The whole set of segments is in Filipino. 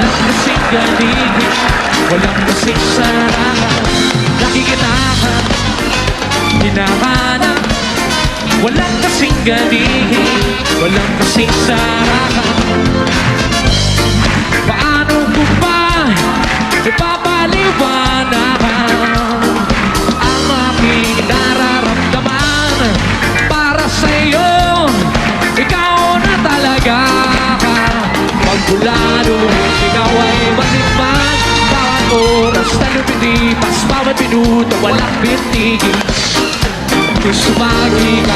Walang kasing galing, walang kasing sarap. Nakikita ka, hinahanap. Walang kasing galing, walang kasing sarap. Paano ko ba ipapaliwanag ang aking nararamdaman para sa'yo? Ikaw na talaga. Pagkulado, ikaw ay matikman. Bawat oras na lumilipas, bawat minuto walang bintigin. Gusto ka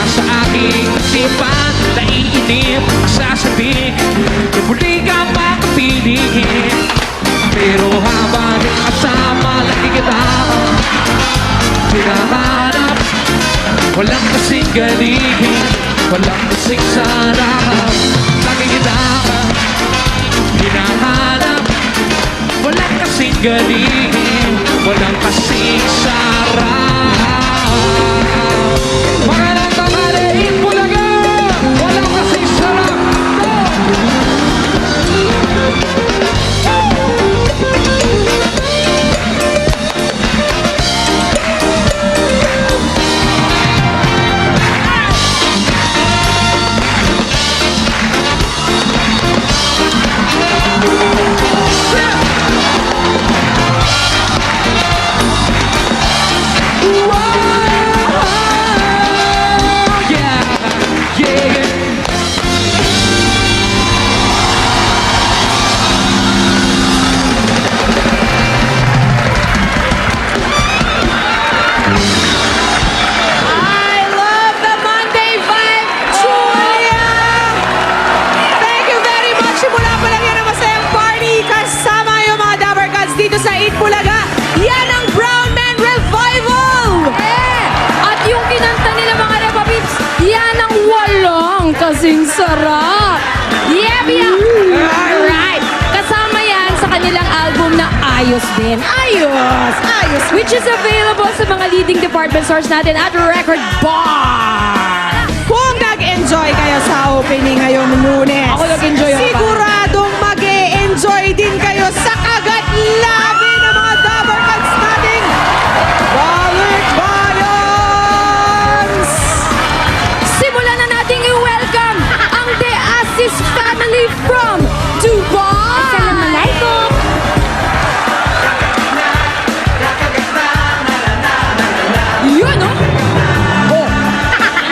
sa aking isipan, naiinip sa sabik, na muli ka makapiliin. Pero habang kasama, lagi kita hinahanap. Walang kasing galing, walang kasing sarap. Lagi kita hinahanap. Walang kasing galing, walang kasing sarap. Magandang tanghali, Bulaga! Walang kasing sarap! Dito sa Eat Bulaga, yan ang Brown Man Revival! At yung kinanta nila mga Repa Peeps, yan ang walang kasing sarap. Alright. Kasama yan sa kanilang album na Ayos din. Ayos! Ayos! Which is available sa mga leading department stores natin at Record Bar. Kung nag-enjoy kayo sa opening ngayong Lunes, Ako nag-enjoy ako. siguradong mag-e-enjoy din kayo sa kagat labi ng mga Dabber Cats nating Balikbayans! Simulan na nating i-welcome ang De Assis family from Dubai. Assalamualaikum. Yun, oh.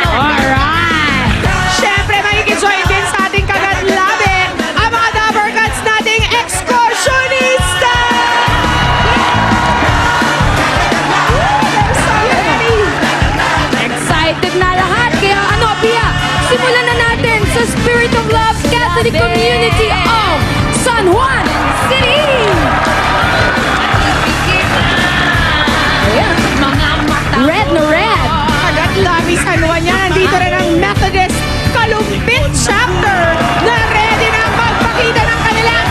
Alright. Siyempre, makikjoin din sa ating kagat labi ang mga Dabber Cats nating Excursionista! They're so ready! Excited na lahat. Kaya ano, Pia, simulan na natin sa Spirit of Love Catholic Community of San Juan City. Ayan. Red na red. Kagat labi San Juan yan. Nandito rin ang Methodist Kalumpit Chapter na ready na magpakita ng kanilang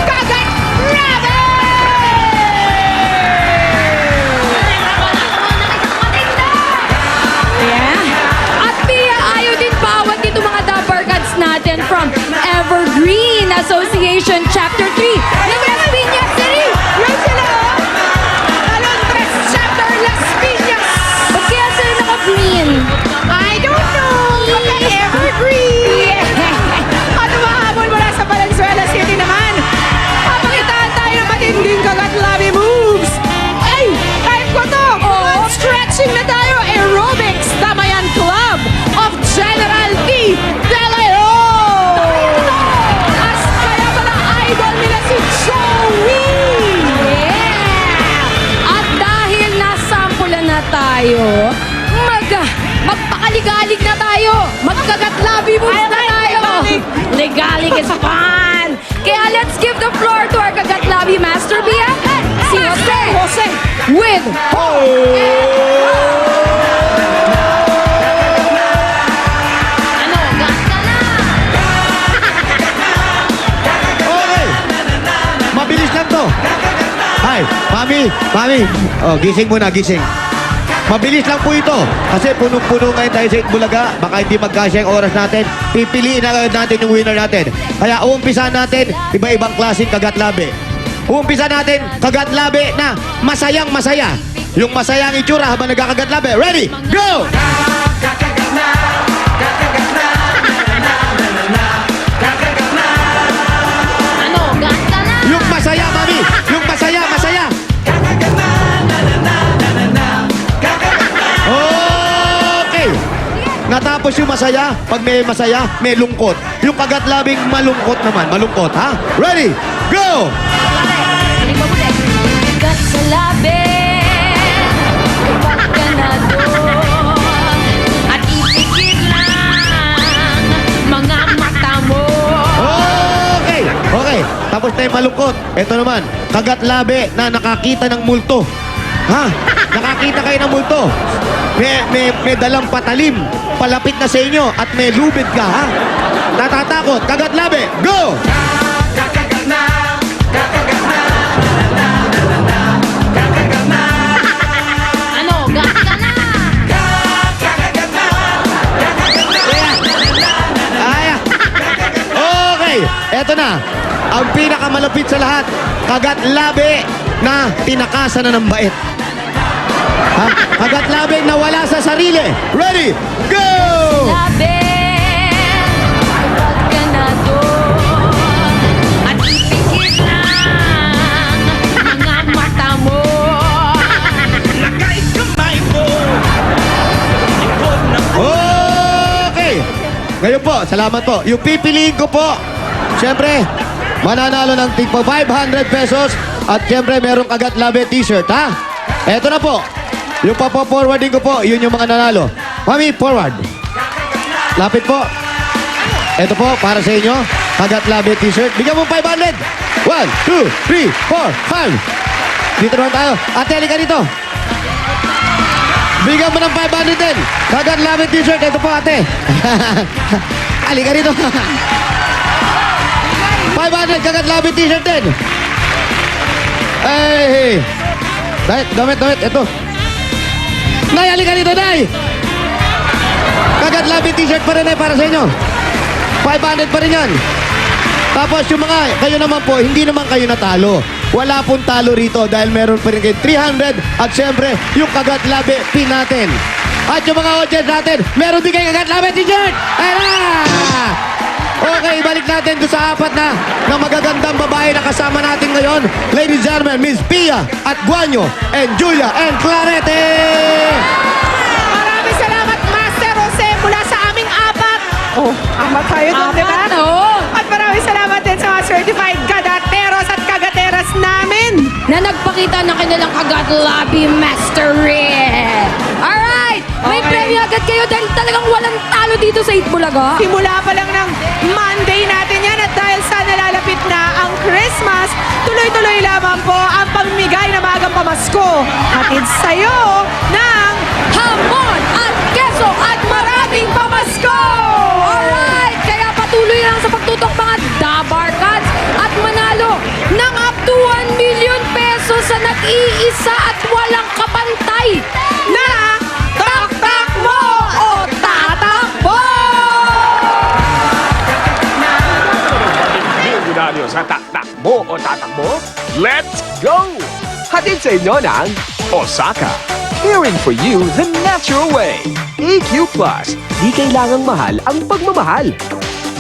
kagat labi! Yeah. At Pia, ayaw din bawat dito mga Dabber Cats natin from Evergreen Association Chapter 3 ng Las Piñas City. Yan sila, oh! Alondres Chapter Las Piñas! Ba't kaya sila naka-green? I don't know! Evergreen! At umahabol mula sa Valenzuela City naman, papakitaan tayo ng matinding kagat labi moves! Ay! Time ko to! Oh. Stretching na tayo! Aerobics! Tamayan Club of General T. De Leon! As kaya pala idol nila si Joey! Yeah! At dahil nasampulan na tayo, magpakaligalig na tayo. Magkagatlabi moves na tayo. Ligalig is fun. Kaya let's give the floor to our kagatlabi master, Pia. Si Jose. Jose! With Ano, gas ka na. Okay. Mabilis lang to. Hi, Mami. Mami. Oh, gising muna, gising. Mabilis lang po ito. Kasi punong-puno ngayon tayo sa Itbulaga. Baka hindi magkasya ang oras natin. Pipiliin na agad natin yung winner natin. Kaya uumpisan natin, iba-ibang klaseng kagatlabi. Uumpisan natin, kagatlabi na masayang masaya. Yung masayang itsura habang nagkakagatlabi. Ready? Go! Ano? Ganda na! Yung masaya, mami! Yung masaya, masaya! Okay! Natapos yung masaya, pag may masaya, may lungkot. Yung kagatlabing malungkot naman, malungkot, ha? Ready? Go! Balik mo muli. Gat sa labi, kapag ka na doon, at ipikit lang mga mata mo. Okay! Okay, tapos na yung malungkot. Ito naman, kagatlabi na nakakita ng multo. Ha? Nakakita kayo ng multo. May dalang patalim. Palapit na sa inyo at may lubid ka, ha? Natatakot. Kagatlabi, go! Ano? Ganda na! Ay, okay, eto na. Ang pinakamalapit sa lahat, kagatlabi na tinakasan na ng bait. Ha? Kagatlabi na wala sa sarili. Ready? Go! Labi, kapag ka na doon, at ipikit lang mga mata mo. Okay! Ngayon po, salamat po. Yung pipiliin ko po, siyempre, mananalo ng tigpa 500 pesos at siyempre merong kagatlabi t-shirt, ha? Eto na po. Yung papo-forwarding ko po, yun yung mga nanalo. Mami, forward. Lapit po. Eto po, para sa inyo, kagatlabi t-shirt. Bigyan mo 500. 1, 2, 3, 4, 5. Dito naman tayo. Ate, halika dito. Bigyan mo ng 500 din. Kagatlabi t-shirt. Ito po, ate. Halika dito. 500 kagatlabi t-shirt din. Hey. Damit. Ito. Nay, halika dito, Nay. Kagatlabi t-shirt pa rin, Nay, para sa inyo. 500 pa rin yan. Tapos yung mga, kayo naman po, hindi naman kayo natalo. Wala pong talo rito dahil meron pa rin kayo 300 at syempre, yung kagatlabi pin natin. At yung mga audience natin, meron din kayo kagatlabi t-shirt. Ayan na! Okay, balik natin doon sa apat na magagandang babae na kasama natin ngayon. Ladies and gentlemen, Miss Pia at Guanyo and Julia and Clarete! Maraming salamat, Master Jose, mula sa aming apat. Oh, apat tayo doon, di ba? Apat, oo. At maraming salamat din sa mga certified kagateros at kagateras namin. Na nagpakita ng kanilang kagatlabi mastery. Alright! May Okay. premyo agad kayo dahil talagang walang talo dito sa Itbulaga. Simula pa lang ng Monday natin yan at dahil sa nalalapit na ang Christmas, tuloy-tuloy lamang po ang pamimigay na magang pamasko. Hatid sa'yo ng Hamon at keso at maraming pamasko! Alright! Kaya patuloy lang sa pagtutok mga Dabar Cats at manalo ng up to 1 million pesos sa nag-iisa at walang kapantay na Taktak Mo o Tatakbo! Milyonaryo sa takbo o tatakbo? Let's go! Hatid sa inyo ng Osaka. Caring for you the natural way. EQ Plus. Di kailangang mahal ang pagmamahal.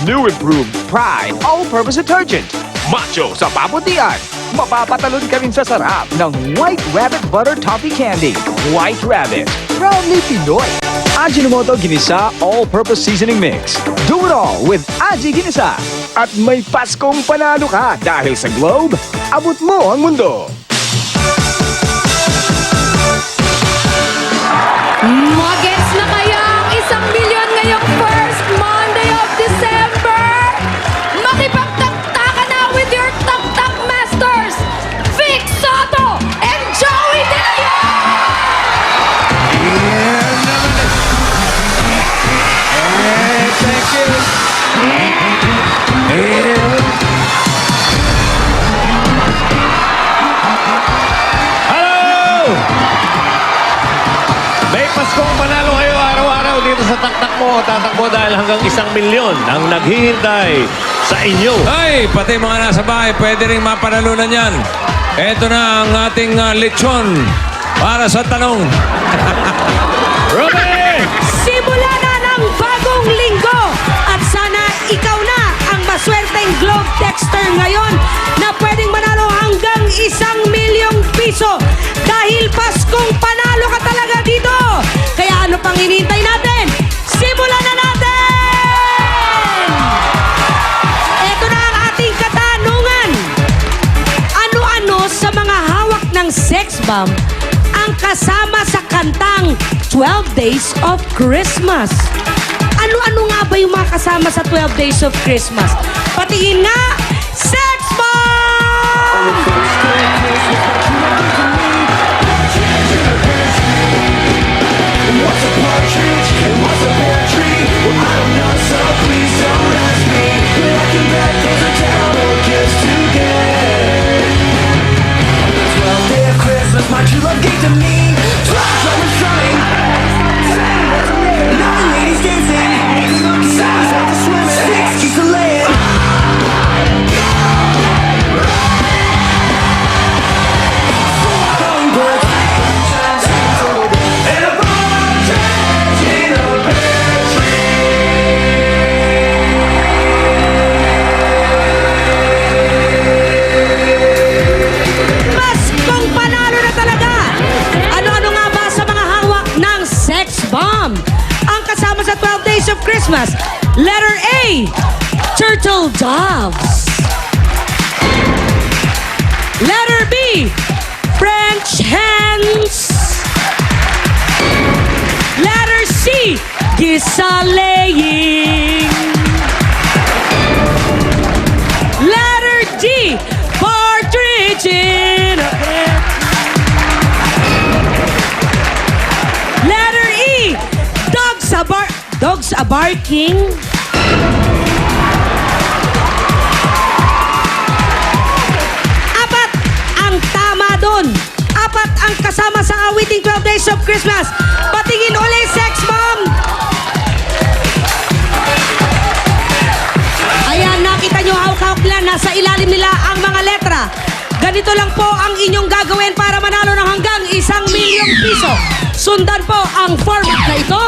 New improved Pride All-Purpose Detergent. Macho sa paputian. Mapapatalon ka rin sa sarap ng White Rabbit Butter Toffee Candy. White Rabbit. Proudly Pinoy. Ajinomoto Ginisa All-Purpose Seasoning Mix. Do it all with Aji Ginisa. At may Paskong panalo ka dahil sa Globe, abot mo ang mundo. Magets na kaya ang 1 milyon ngayong first Monday of December? Makipagtaktakan na with your Taktak Masters, Vic Soto and Joey De Leon! Hello! Takbo, tatakbo dahil hanggang 1 milyon ang naghihintay sa inyo. Ay, pati mga nasa bahay, pwede rin mapanalunan yan. Ito na ang ating lechon para sa tanong. Ruby! Simula na ng bagong linggo at sana ikaw na ang maswerteng Globe Texter ngayon na pwedeng manalo hanggang 1 milyong piso dahil Paskong panalo ka talaga dito. Kaya ano pang hinihintay natin? Simulan na natin! Ito na ang ating katanungan. Ano-ano sa mga hawak ng sex bomb ang kasama sa kantang 12 Days of Christmas? Ano-ano nga ba yung mga kasama sa 12 Days of Christmas? Patingin nga, sex bomb! My true love gave to me 12 drummers drumming, 9 ladies dancing, 7 swimming, 6 geese a laying. Songbirds and a partridge in a pear Paskong panalo na talaga! Ano-ano nga ba sa mga hawak ng sex bomb ang kasama sa 12 Days of Christmas? Letter A, turtle doves. Letter B, French hens. Letter C, gisa laying. Letter D, partridge in a pear. Letter E, dogs a barking. Apat ang tama doon. Apat ang kasama sa awiting 12 Days of Christmas. Patingin uli, sex bomb. Ayan, nakita nyo hawak-hawak nila. Nasa ilalim nila ang mga letra. Ganito lang po ang inyong gagawin para manalo ng hanggang 1 milyong piso. Sundan po ang format na ito.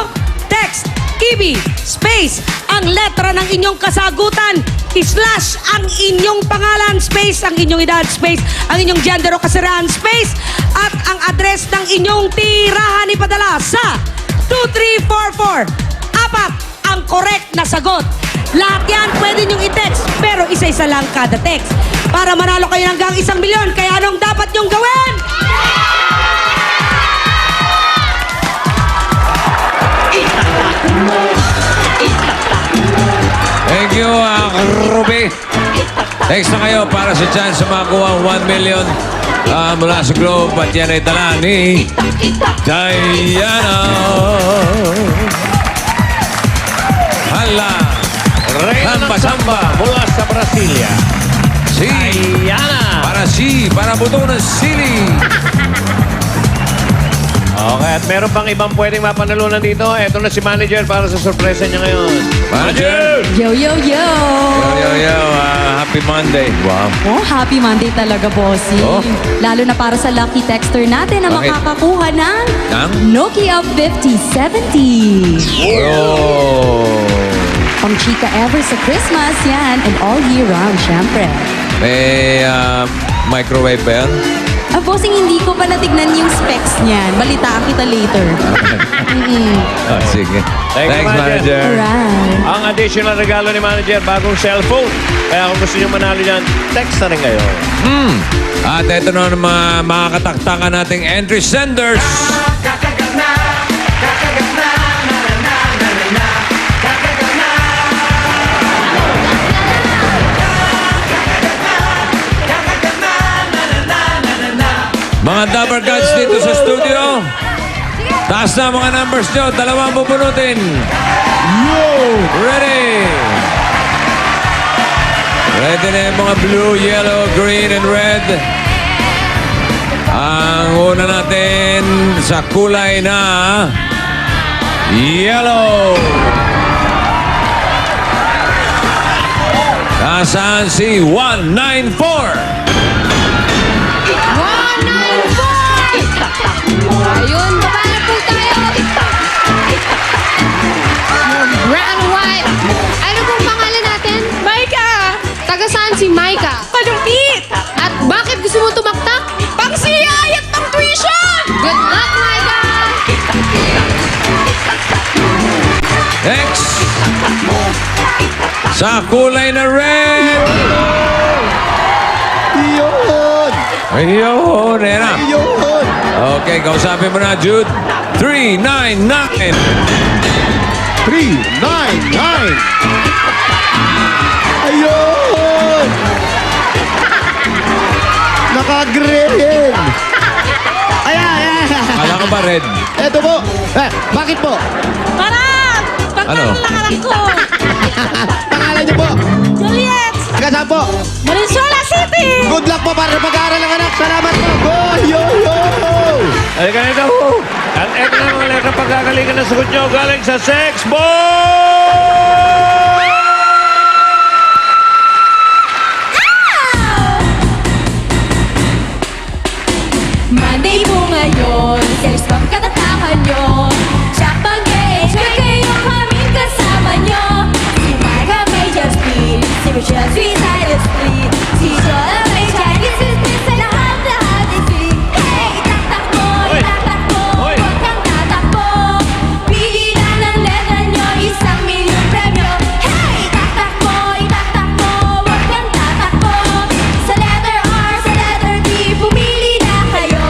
Text, EB, space, ang letra ng inyong kasagutan, slash ang inyong pangalan, space, ang inyong edad, space, ang inyong gender o kasiraan, space, at ang address ng inyong tirahan ipadala sa 2344. Apat ang correct na sagot. Lahat yan pwede nyong i-text, pero isa-isa lang kada text. Para manalo kayo hanggang 1 milyon, kaya anong dapat nyong gawin? Thank you, Ruby. Text na kayo para sa chance sa makakuha ang 1 million mula sa Globe at yan ay dala ni Diana. Hala. Samba-samba. Mula sa Brasilia. Si. Diana. Para buto ng sili. Okay, at meron pang ibang pwedeng mapanalunan dito. Ito na si manager para sa sorpresa niya ngayon. Manager! Yo, yo, yo! Yo. Happy Monday. Wow. Oh, happy Monday talaga, bossing. Oh. Lalo na para sa lucky texter natin na Bakit? makakakuha ng Ng? Nokia 5070. Oh. Pang chika ever sa Christmas yan and all year round, syempre. May microwave ba yan? Bossing, hindi ko pa natignan yung specs niyan. Balitaan kita later. Oh, sige. Thank you, Thanks, manager. manager. Alright. Ang additional regalo ni manager, bagong cellphone. Kaya kung gusto nyo manalo yan, text na rin kayo. At ito na ang mga kataktakan nating entry senders. Mga Dabber Gods dito sa studio. Taas na mga numbers nyo. Dalawang bubunutin. Ready? Ready na yung mga blue, yellow, green, and red. Ang una natin sa kulay na Yellow. Nasaan si 194? 194! Ayun, baba na po tayo. Brown and white. Ano pong pangalan natin? Maika! Taga saan si Micah? Palumpit! At bakit gusto mo tumaktak? Pangsiyay at pang tuition! Good luck, Micah! Next. Sa kulay na red. Yun! Ayun, Nena. Yun! Okay, kausapin mo na, Jude. 399. 399! Ayun! Naka-green! Ayan! Kala ka ba red? Eto po. Bakit po? Parang! Ano? Pangalan ko! Pangalan niyo po? Juliet! Taga saan po? Valenzuela City! Good luck po para sa pag-aaral ng anak. Salamat po. Go! Yo! Yo! Ay, ganito ho. At eto na mga letra pagkagalingan na sagot nyo galing sa Sex Ball! Monday po ngayon, sex bomb katatakan nyo. Siya pag-enjoy kayo kaming kasama nyo. Si Marga may just be, si Michelle sweet side of split. Si Jola may Chinese business sa lahat is free. Hey, tatakbo, itatakbo, Hoy! huwag kang tatakbo. Pili lang ng letra nyo, 1,000,000 premyo. Hey, tatakbo, itatakbo, huwag kang tatakbo. Sa letter R, sa letter D, pumili na kayo.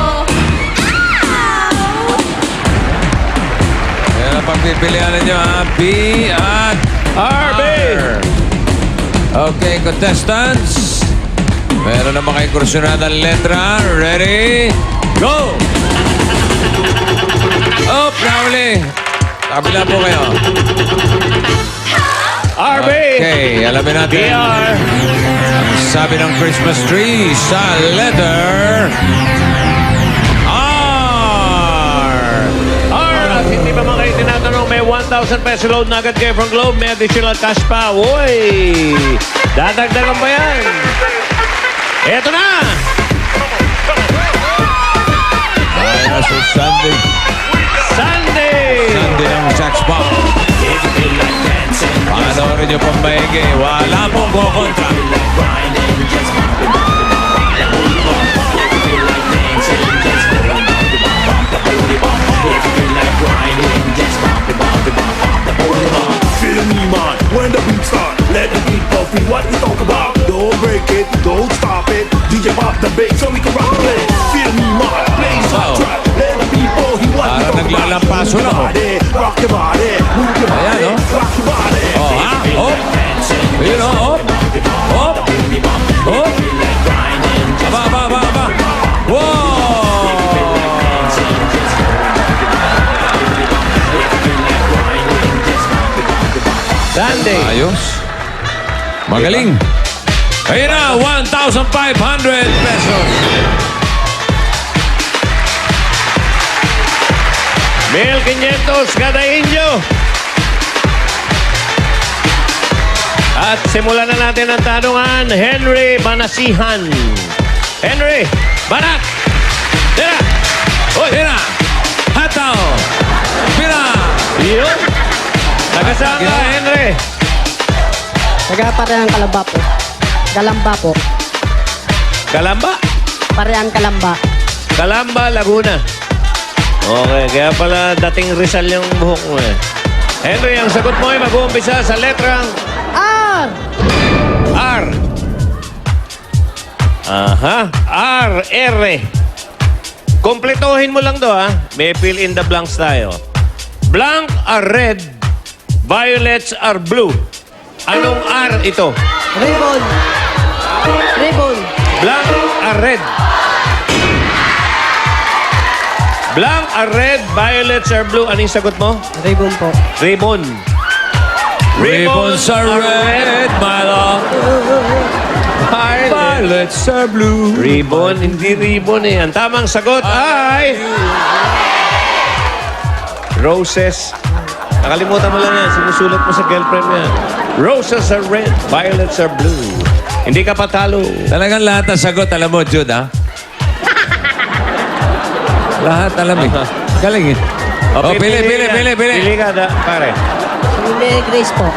Yan ang pagpipilian ninyo, ha? B at RB. R. Okay, contestants. Meron na mga kursunadang letra. Ready? Go! Up, nauli. Kabila po kayo. RB. Okay, alamin natin. BR. Ang sabi ng Christmas tree sa letter R. R. At hindi pa mga kayo tinatanong, may 1,000 peso load na agad kayo from Globe. May additional cash pa. Uy! Dadagdagan pa yan. Eto na! Ay, nasa Sunday. Sunday! Sunday ng Sax Bomb. Panoorin niyo pong maigi. Wala pong kukontra. Feel me, man, when the beat start, let the beat pop in what we talk about. Don't break it, don't stop it. DJ pop the bass so we can rock it. Feel me, man, play the soundtrack. Let the beat pop in what we Parang talk about. naglalampaso Move your lang, oh. body, rock your body, move your Ayan, body, oh. rock your body. Oh, ha? Op. Yun, oh. Op. Op. Op. Aba, aba, aba, aba. Wow! Sunday! Ayos. Magaling. Ayun na, 1,500 pesos. Mil 500 kada inyo. At simulan na natin ang tanungan. Henry Banasihan. Henry, Banak! Tira! Hoy! Tira. Hataw. Pira. Yun! Nagasaan ka, Henry? Taga Parehan Kalamba po. Kalamba po. Kalamba? Parehan Kalamba. Kalamba, Laguna. Okay, kaya pala dating Rizal yung buhok mo eh. Henry, ang sagot mo ay mag-uumpisa sa letrang R! R. Aha. R, R. Kompletohin mo lang to ha. May fill in the blanks tayo. Blank are red. Violets are blue. Anong R ito? Ribbon. Ribbon. Blank are red. Blank are red, violets are blue. Anong sagot mo? Ribbon po. Ribbon. Ribbons are red, my love. Violets are blue. Ribbon, hindi ribbon eh. Ang tamang sagot ay... Roses Nakalimutan mo lang yan. Sinusulat mo sa girlfriend mo yan. Roses are red, violets are blue. Hindi ka patalo. Talagang lahat ng sagot, alam mo, Jude, ha? Lahat alam eh. Galing eh. Oh, pili. Pili ka, pare. Mary Grace po.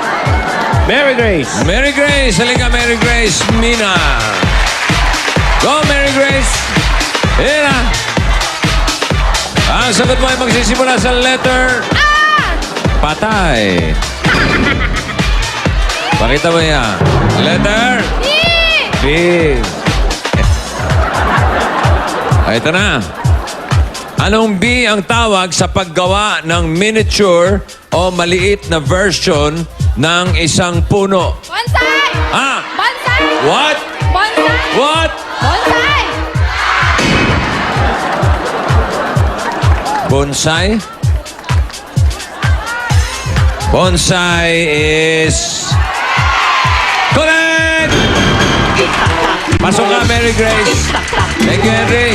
Mary Grace. Mary Grace, halika Mary Grace, Mina. Go, Mary Grace. Hira. Ang sagot mo ay magsisimula sa letter... Patay. Pakita mo yan. Letter... B. Ito na. Anong B ang tawag sa paggawa ng miniature o maliit na version ng isang puno? Bonsai! Ah! Bonsai! What? Bonsai! What? Bonsai! Bonsai? Bonsai is... Correct! Pasok ka, Mary Grace. Thank you, Henry.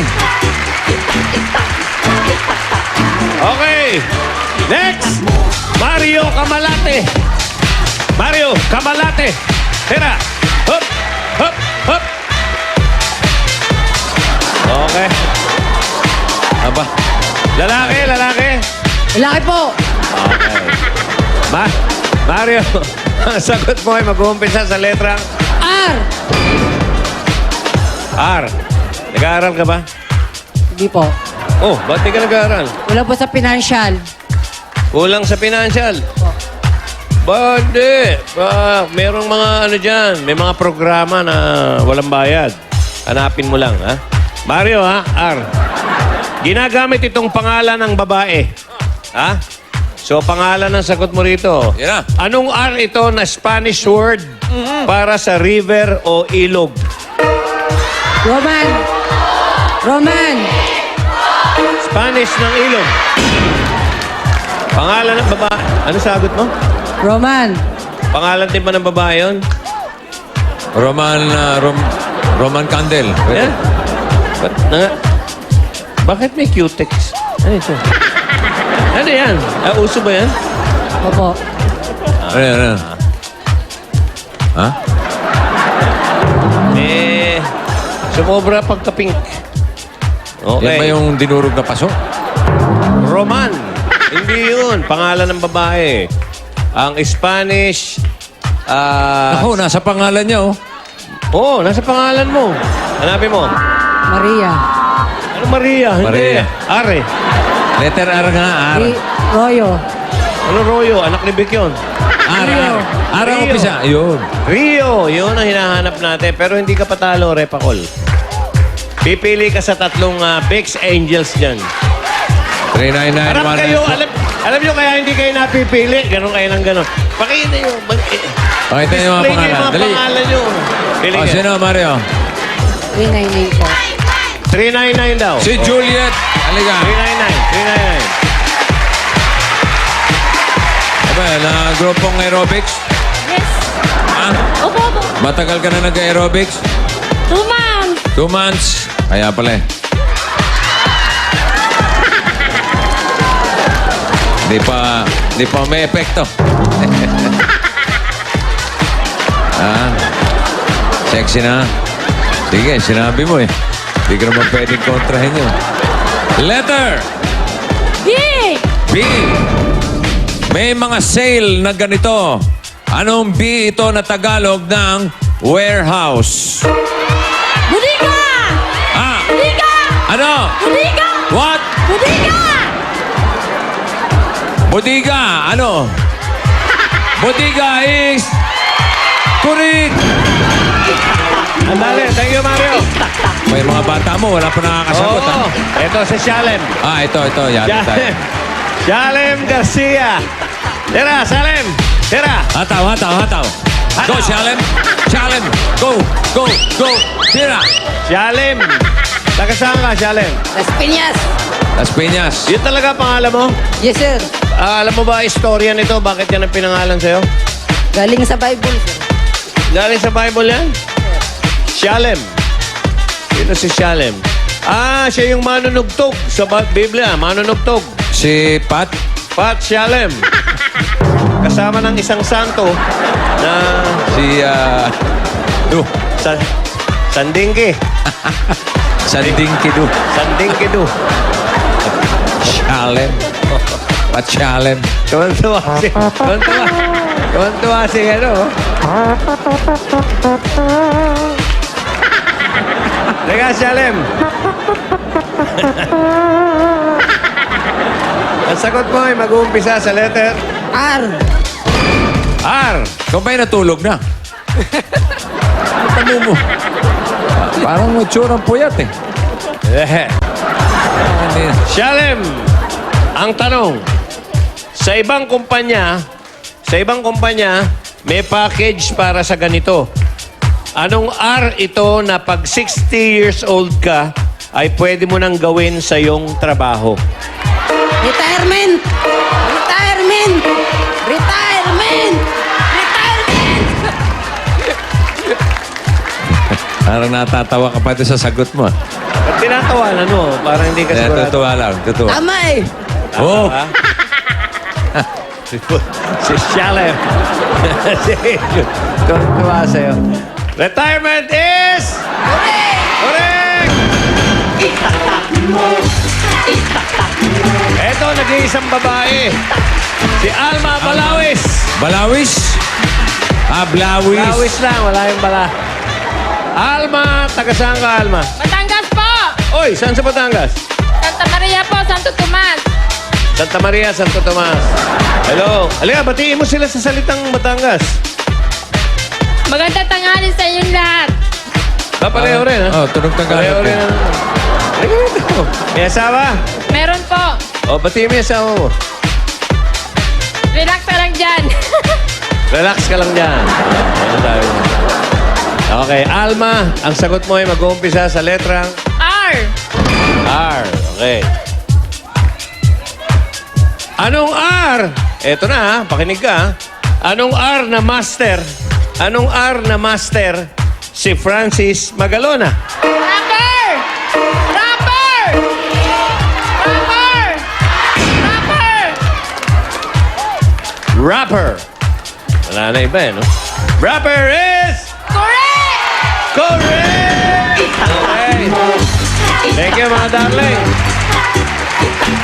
Okay. Next. Mario Camalate. Mario Camalate. Tira. Hop. Hop. Hop. Okay. Aba. Lalaki. Lalaki po. Okay. Mario, ang sagot mo ay mag-uumpisa sa letrang R. R. Nag-aaral ka ba? Hindi po. Oh, ba't di ka nag-aaral? Wala po sa financial. Kulang sa financial. Ba, hindi. Ba, merong mga ano dyan. May mga programa na walang bayad. Hanapin mo lang, ha? Mario, ha? R. Ginagamit itong pangalan ng babae. Ha? So, pangalan ng sagot mo rito. Yan na. Anong R ito na Spanish word para sa river o ilog? Roman. Roman. Spanish ng ilog. Pangalan ng babae. Ano sagot mo? Roman. Pangalan din ba ng babae yun? Roman Candle. Eh? Bakit may cutex? Ano ito? Ano yan? Uso ba yan? Opo. Ano yan? Ha? Sumobra pagka-pink. Okay. Yan ba yung dinurog na paso? Roman. Hindi yun. Pangalan ng babae. Ang Spanish... Ako, nasa pangalan niya, oh. Oo, nasa pangalan mo. Hanapin mo. Maria. Ano Maria? Hindi. Maria. Are. Letter R nga, R. Royo. Ano Royo? Anak ni Vic yun. R, R. R ang Rio. umpisa. Yun. Rio, yun ang hinahanap natin. Pero hindi ka patalo, Repacol. Pipili ka sa tatlong Bex Angels dyan. 399. Harap kayo, alam nyo kaya hindi kayo napipili. Ganon kayo ng ganon. Pakita nyo. Pakita niyo mga Display pangalan. mga Dali. pangalan nyo. Pili O, ka. sino, Mario? 399 po. 399 daw. Si Juliet. Halika. 399. Aba, na grupong aerobics? Yes. Ha? Opo, opo. Matagal ka na nag-aerobics? 2 months. 2 months. Kaya pala eh. Di pa may epekto. Sexy na. Sige, sinabi mo eh. Hindi ka naman pwedeng kontrahin yun. Letter B. B. May mga sale na ganito. Anong B ito na Tagalog ng warehouse? Budiga. Ah, Budiga. ano? Budiga. What? Budiga. Bodega, ano? Bodega is... Correct! Andale, thank you, Mario. May mga bata mo, wala pa nakakasagot, ha? Oo. Ito si Shalem. Ito. Yan tayo. Shalem. Shalem Garcia. Tira, Shalem. Tira. Hataw. Go, Shalem. Shalem. Go. Tira. Shalem. Taga saan ka, Shalem? Las Piñas. Las Piñas. Yun talaga pangalan mo? Yes, sir. Alam mo ba istorya nito? Bakit yan ang pinangalan sa'yo? Galing sa Bible, sir. Galing sa Bible yan? Shalem. Sino si Shalem? Siya yung manunugtog sa Biblia. Manunugtog. Si Pat. Pat Shalem. kasama ng isang santo na Si, sa, Sandingke. Sandingkidu. Sandingke. Challenge. Pa-challenge. Tuwan-tuwa si ano. Teka, Shalem. Ang sagot mo ay mag-uumpisa sa letter R. R. Ikaw ba'y natulog na? Ano mo? Parang matsurang puyat eh. Shalem, ang tanong, sa ibang kumpanya, may package para sa ganito. Anong R ito na pag 60 years old ka, ay pwede mo nang gawin sa iyong trabaho? Retirement! Retirement! Retirement! Retirement! Parang natatawa ka pa doon sa sagot mo. Ba't tinatawanan mo? Parang hindi ka sigurado. Totoo lang, totoo. Tama eh. Oh, Ha? Si Shalem. Tuwa sa'yo. Retirement is... Correct! Eto, nag-iisang babae. Si Alma Balawis. Balawis? Blawis. Balawis lang, wala yung bala. Alma, taga saan ka, Alma? Batangas po! Oy, saan sa Batangas? Santa Maria po, Santo Tomas. Santa Maria, Santo Tomas. Hello. Alika, batiin mo sila sa salitang Batangas. Magandang tanghali sa inyong lahat. Pareho rin, ha? Oh, tunog ng Pareho galit. rin. Halika dito. May asawa? Meron po. O, batiin mo yung asawa mo. Relax ka lang dyan. Relax ka lang dyan. Ano tayo? Okay, Alma, ang sagot mo ay mag-uumpisa sa letrang R. R. Okay. Anong R? Eto na, ha? Pakinig ka, ha? Anong R na master? Anong R na master si Francis Magalona? Rapper! Rapper! Rapper! Rapper! Rapper. Wala na iba, no? Rapper is... Correct! Correct! Okay. Thank you, mga darling.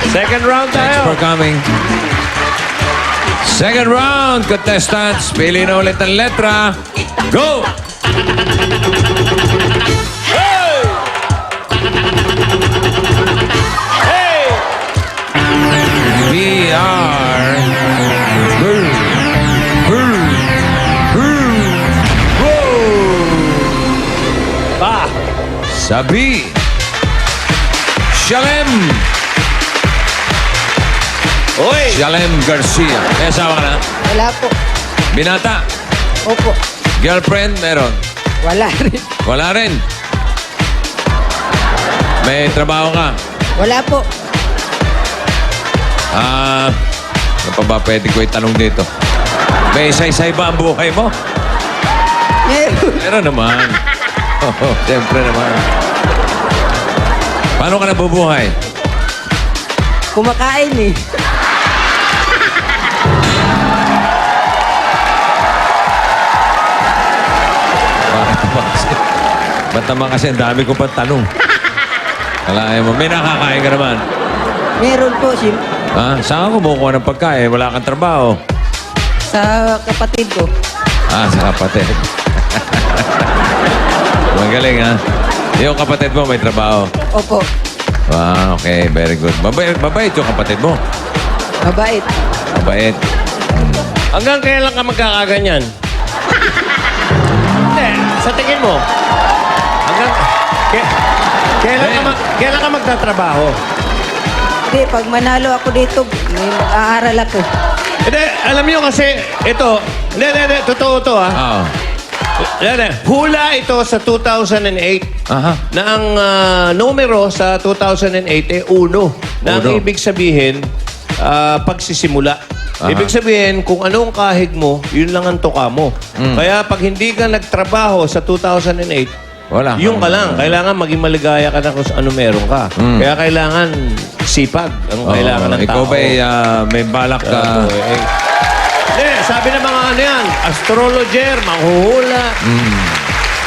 Second round Thanks tayo. for coming. Second round, contestants. Pili na ulit ang letra. Go! Hey! Hey! VR. Ba! Sabi. Shalem. Uy! Shalem Garcia. May asawa ka na? Wala po. Binata. Opo. Girlfriend, meron. Wala rin. Wala rin. May trabaho ka. Wala po. Ano pa ba pwede ko itanong dito? May isa-isay ba ang buhay mo? Meron. Meron naman. Oo, siyempre naman. Paano ka nabubuhay? Kumakain eh. Ba't naman kasi ang dami ko pang tanong? Kalahin mo, may nakakain ka naman. Meron po si Ha? Saan ka kumukuha ng pagkain? Wala kang trabaho. sa kapatid ko. Sa kapatid. Magaling, ha? Yung kapatid mo may trabaho. Opo. Okay. Very good. Mabait yung kapatid mo. Mabait. Mabait. Hanggang kailan ka magkakaganyan? Hindi, sa tingin mo. Hanggang... Kailan ka magtatrabaho? Hindi, pag manalo ako dito, may mag-aaral ako. Hindi, alam niyo kasi, ito, hindi, totoo to, ha? Oo. Hindi, hula ito sa 2008 Aha. na ang numero sa 2008 ay 1. Na ang Uno. ibig sabihin, pagsisimula. Aha. Ibig sabihin, kung anong kahig mo, yun lang ang tuka mo. Kaya pag hindi ka nagtrabaho sa 2008, Wala. yung ka lang. Kailangan maging maligaya ka na kung ano meron ka. Kaya kailangan sipag ang kailangan ng Ikaw tao. ba'y may balak ka? Hindi. sabi ng mga ano yan, astrologer, manghuhula.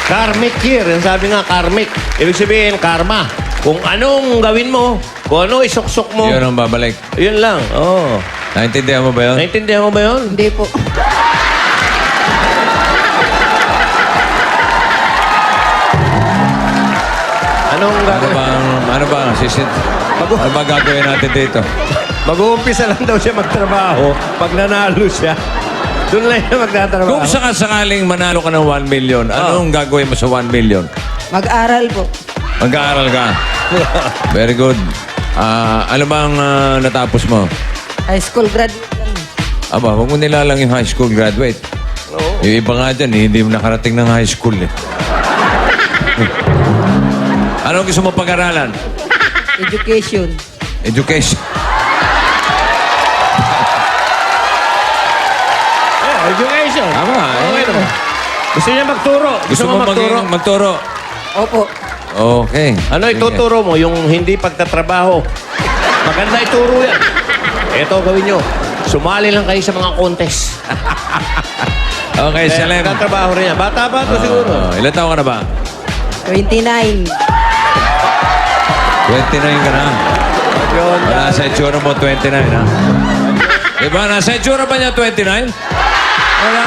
Karmic year. Yan sabi nga, karmic. Ibig sabihin, karma. Kung anong gawin mo, kung ano isuksok mo, Yun ang babalik. yun lang. Oo. Naintindihan mo ba yun? Naintindihan mo ba yun? Hindi po. Anong gagawin? Ano ba gagawin natin dito? Mag-uumpisa lang daw siya magtrabaho pag nanalo siya. Doon lang siya magtatrabaho. Kung sakaling manalo ka ng 1 million, anong gagawin mo sa 1 million? Mag-aral po. Mag-aaral ka. Very good. Ano bang natapos mo? High school graduate lang. Aba, huwag mo nilalang yung high school graduate. Yung iba nga dyan, hindi mo nakarating ng high school eh. Anong gusto mo pag-aralan? Education. Education. Education. Tama. Okay naman. Gusto niya magturo. Gusto mo magturo? Opo. Okay. Ano ituturo mo? Yung hindi pagtatrabaho. Maganda ituro yan. Ito gawin nyo. Sumali lang kayo sa mga contest. Okay, Salem. Nagtatrabaho rin yan. Bata ba ito siguro? Ilan taon ka na ba? 29. 29 ka na. Wala sa itsura mo, 29 ha? Diba? Nasa itsura ba niya, 29? Wala.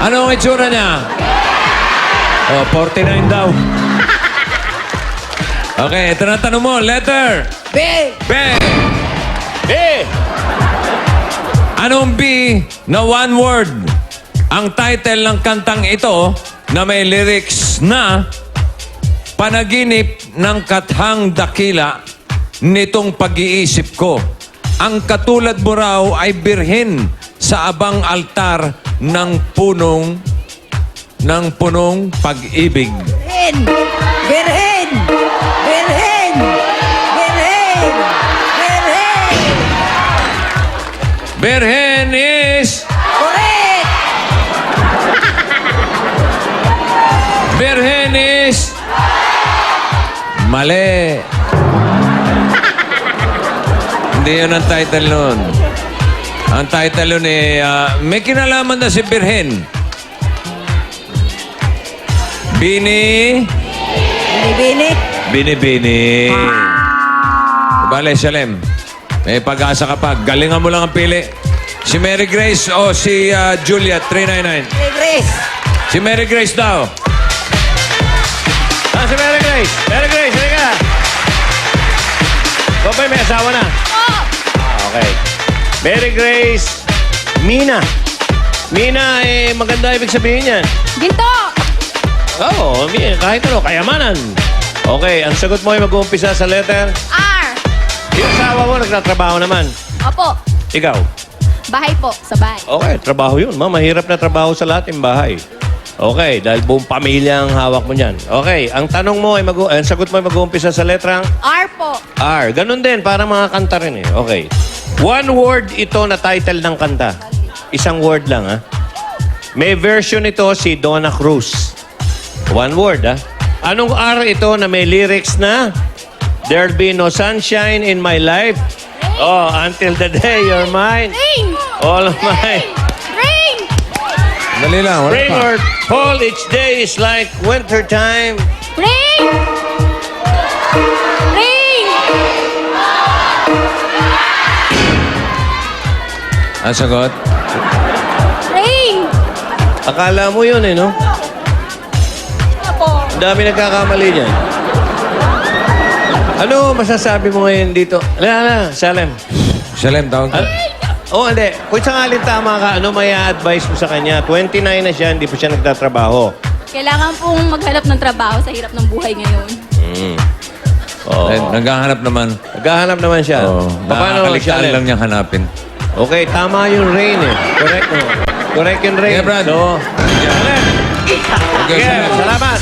Ano ang itsura niya? Oh, 49 daw. Okay, ito na tanong mo. Letter. B. B. Anong B na one word ang title ng kantang ito na may lyrics na panaginip ng kathang dakila nitong pag-iisip ko. Ang katulad mo raw ay birhen sa abang altar ng punong pag-ibig. Berhen. Berhen. Berhen. Berhen. Berhen. Birhen is... Correct. Birhen is... Mali. Hindi yun ang title nun. Ang title nun eh, may kinalaman na si Birhen. Bini... Bini-bini. Bini-bini. Bale, Salem. May pag-asa ka pa. Galingan mo lang ang pili. Si Mary Grace o si Juliet, 399. Grace. Si Mary Grace daw. Si Mary Grace. Mary Grace, halika. Babay, may asawa na. Okay. Mary Grace. Mina. Mina, maganda ibig sabihin yan. Ginto! Oo, kahit ano, kayamanan. Okay, ang sagot mo ay mag-uumpisa sa letter. R. Yung asawa mo, nagtatrabaho naman. Opo. Ikaw. Bahay po, sa bahay. Okay, trabaho yun. Mahirap na trabaho sa lahat yung bahay. Okay, dahil buong pamilya ang hawak mo niyan. Okay, ang tanong mo ay ang sagot mo ay mag-uumpisa sa letrang R po. R. Ganun din, parang mga kanta rin eh. Okay. One word ito na title ng kanta. Isang word lang, ha? May version ito si Donna Cruz. One word, ha? Anong R ito na may lyrics na There'll be no sunshine in my life. Oh, until the day you're mine. Rain! All of mine. Rain! Dali lang, wala Rain pa. or fall, each day is like winter time. Rain! Rain! Ang sagot? Rain! Akala mo yun eh, no? Opo. Ang dami nagkakamali niyan. Ano masasabi mo ngayon dito? Ala, Salem. Salem, tawag ka. Hindi. Kung sangaling tama ka, ano may advice mo sa kanya? 29 na siya, hindi pa siya nagtatrabaho. Kailangan pong maghanap ng trabaho sa hirap ng buhay ngayon. Oh. Naghahanap naman. Naghahanap naman siya. Paano, Nakakaligtaan Salem? lang niyang hanapin. Okay, tama yung rain eh. Correct mo. Correct yung rain. Yeah, Brad. So, Salem. Okay, Yeah, Salem. salamat.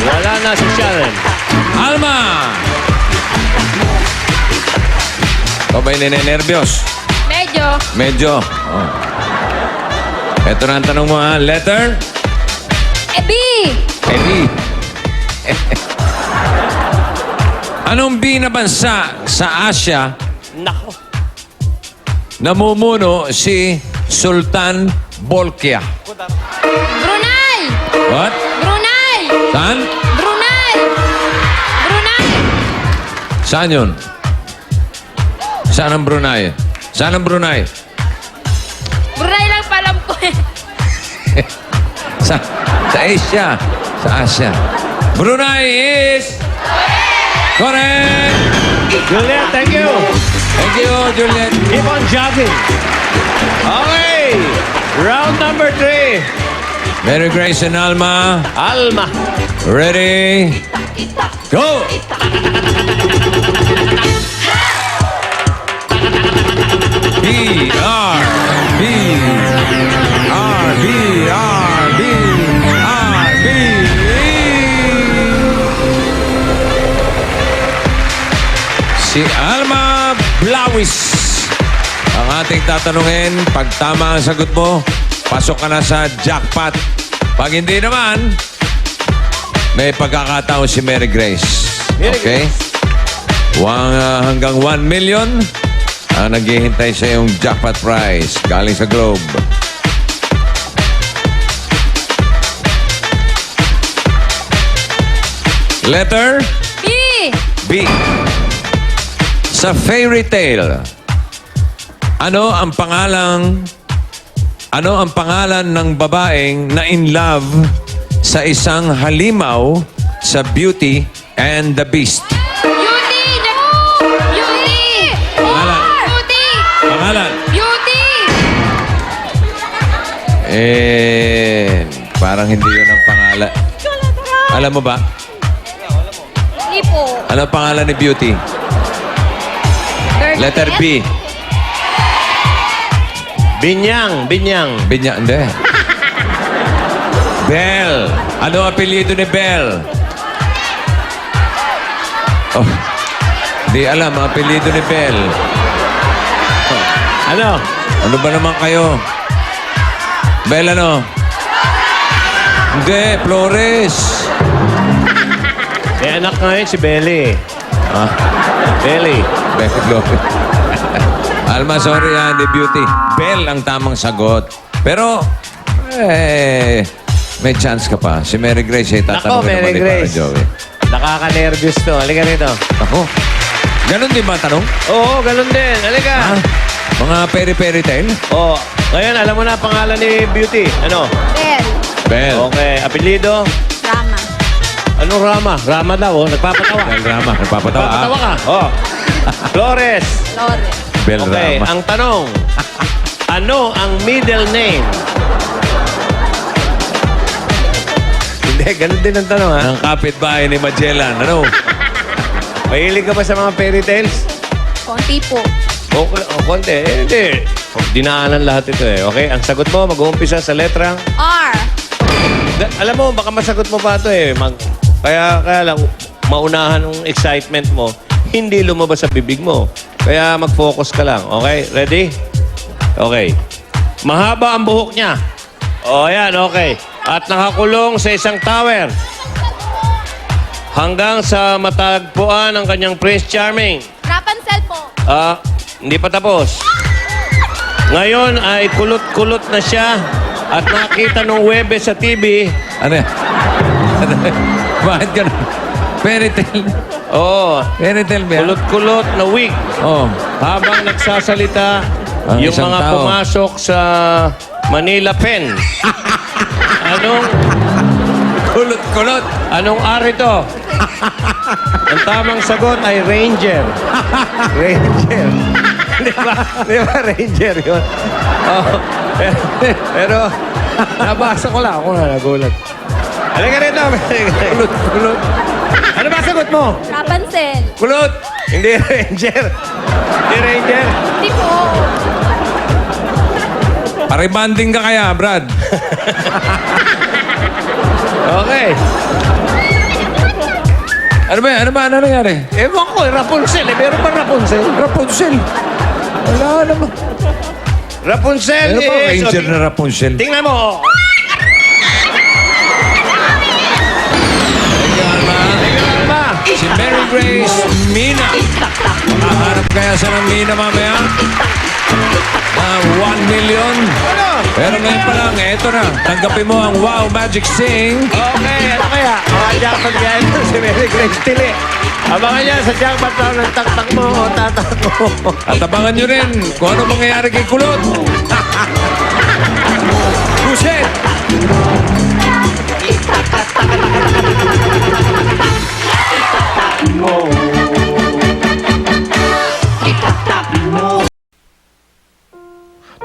Wala na si Sharon. Alma! O ba'y ninenervyos? Medyo. Medyo. Oh. Ito na ang tanong mo ha. Letter? B! B. Anong B na bansa sa Asia Nako. namumuno si Sultan Bolkiah? Brunei! What? Brunei! Saan? Brunei! Brunei! Saan yun? Saan ang Brunei? Saan ang Brunei? Brunei lang palam ko eh. Sa Asia. Sa Asia. Brunei is... Correct! Juliet, thank you. Thank you, Juliet. Keep on jogging. Okay. Round number 3. Mary Grace and Alma. Alma. Ready? Go! B, R, B, R, B, R, B, R, B, Si Alma Blawis ang ating tatanungin. Pag tama ang sagot mo, pasok ka na sa jackpot. Pag hindi naman, may pagkakataon si Mary Grace. Okay? Hanggang 1 million ang naghihintay sa iyong jackpot prize galing sa Globe. Letter B! B. Sa fairy tale, ano ang pangalan ng babaeng na in love sa isang halimaw sa Beauty and the Beast? Beauty! Beauty! Pangalan. Beauty! Pangalan? Beauty! Parang hindi yun ang pangalan. Alam mo ba? Hindi po. Ano ang pangalan ni Beauty? Letter B. Binyang. Binya, hindi. Belle. Ano ang apelyido ni Belle? Oh, di alam ang apelyido ni Belle. Ano? Ano ba naman kayo? Belle ano? Hindi, Flores. May anak nga yun si Belly. Ah, Belly. Belle Flores. Alma, sorry Di Beauty. Belle ang tamang sagot. Pero, may chance ka pa. Si Mary Grace, Nako, tatanungin Mary naman ni Para Grace. Joey. Nakaka-nervous to. Halika rito. Ako, ganun din ba tanong? Oo, ganun din. Halika. Mga peri-peri tale? Oh, ngayon, alam mo na pangalan ni Beauty. Ano? Bell. Belle. Okay, apelido? Rama. Anong Rama? Rama daw, oh. Nagpapatawa. Belle Rama. Nagpapatawa. Nagpapatawa ka. Oh. Flores. Lore. Belle Okay, Rama. ang tanong. Ano ang middle name? Hindi, ganun din ang tanong, ha? Ang kapitbahay ni Magellan. Ano? Mahilig ka ba sa mga fairy tales? Konti po. Okay, konti. Hindi. Dinaanan lahat ito, eh. Okay, ang sagot mo, mag-uumpisa sa letrang... R. Alam mo, baka masagot mo pa ito, eh. Kaya lang, maunahan ng excitement mo, hindi lumabas sa bibig mo. Kaya mag-focus ka lang. Okay? Ready? Okay. Mahaba ang buhok niya. O, yan. Okay. At nakakulong sa isang tower. Hanggang sa matagpuan ang kanyang Prince Charming. Rapunzel po. Hindi pa tapos. Ngayon ay kulot-kulot na siya at nakita nung Webes sa TV. Ano yan? Bakit ganun? Fairy tale. Oo. Fairy tale ba yan? Kulot-kulot na wig. Oh. Habang nagsasalita, Ang yung isang mga tao. pumasok sa Manila Pen. Kulot-kulot. Anong R ito? Ang tamang sagot ay Ranger. Ranger. Di ba? Ranger yun? Oh. Pero, nabasa ko lang. Ako na nagulat. Halika rito. Kulot-kulot. Ano ba sagot mo? Rapunzel. Kulot! Hindi Ranger. Hindi Ranger. Hindi po. Paribanding ka kaya, Brad? Okay. Ano ba yan? Ano nangyari? Ewan ko, Rapunzel. Meron ba Rapunzel? Rapunzel. Wala naman. Rapunzel Ano ba is... Ranger na Rapunzel? Tingnan mo. Alma. Si Mary Grace Mina. Makaharap kaya sa ng Mina mamaya? Pero ngayon pa lang, eto na. Tanggapin mo ang Wow Magic Sing. Okay, ano kaya? Mga jackpot kaya ito si Mary Grace Tili. Abangan niya sa jackpot lang ng taktak mo o tatak mo. At abangan nyo rin kung ano mangyayari kay Kulot. Buset!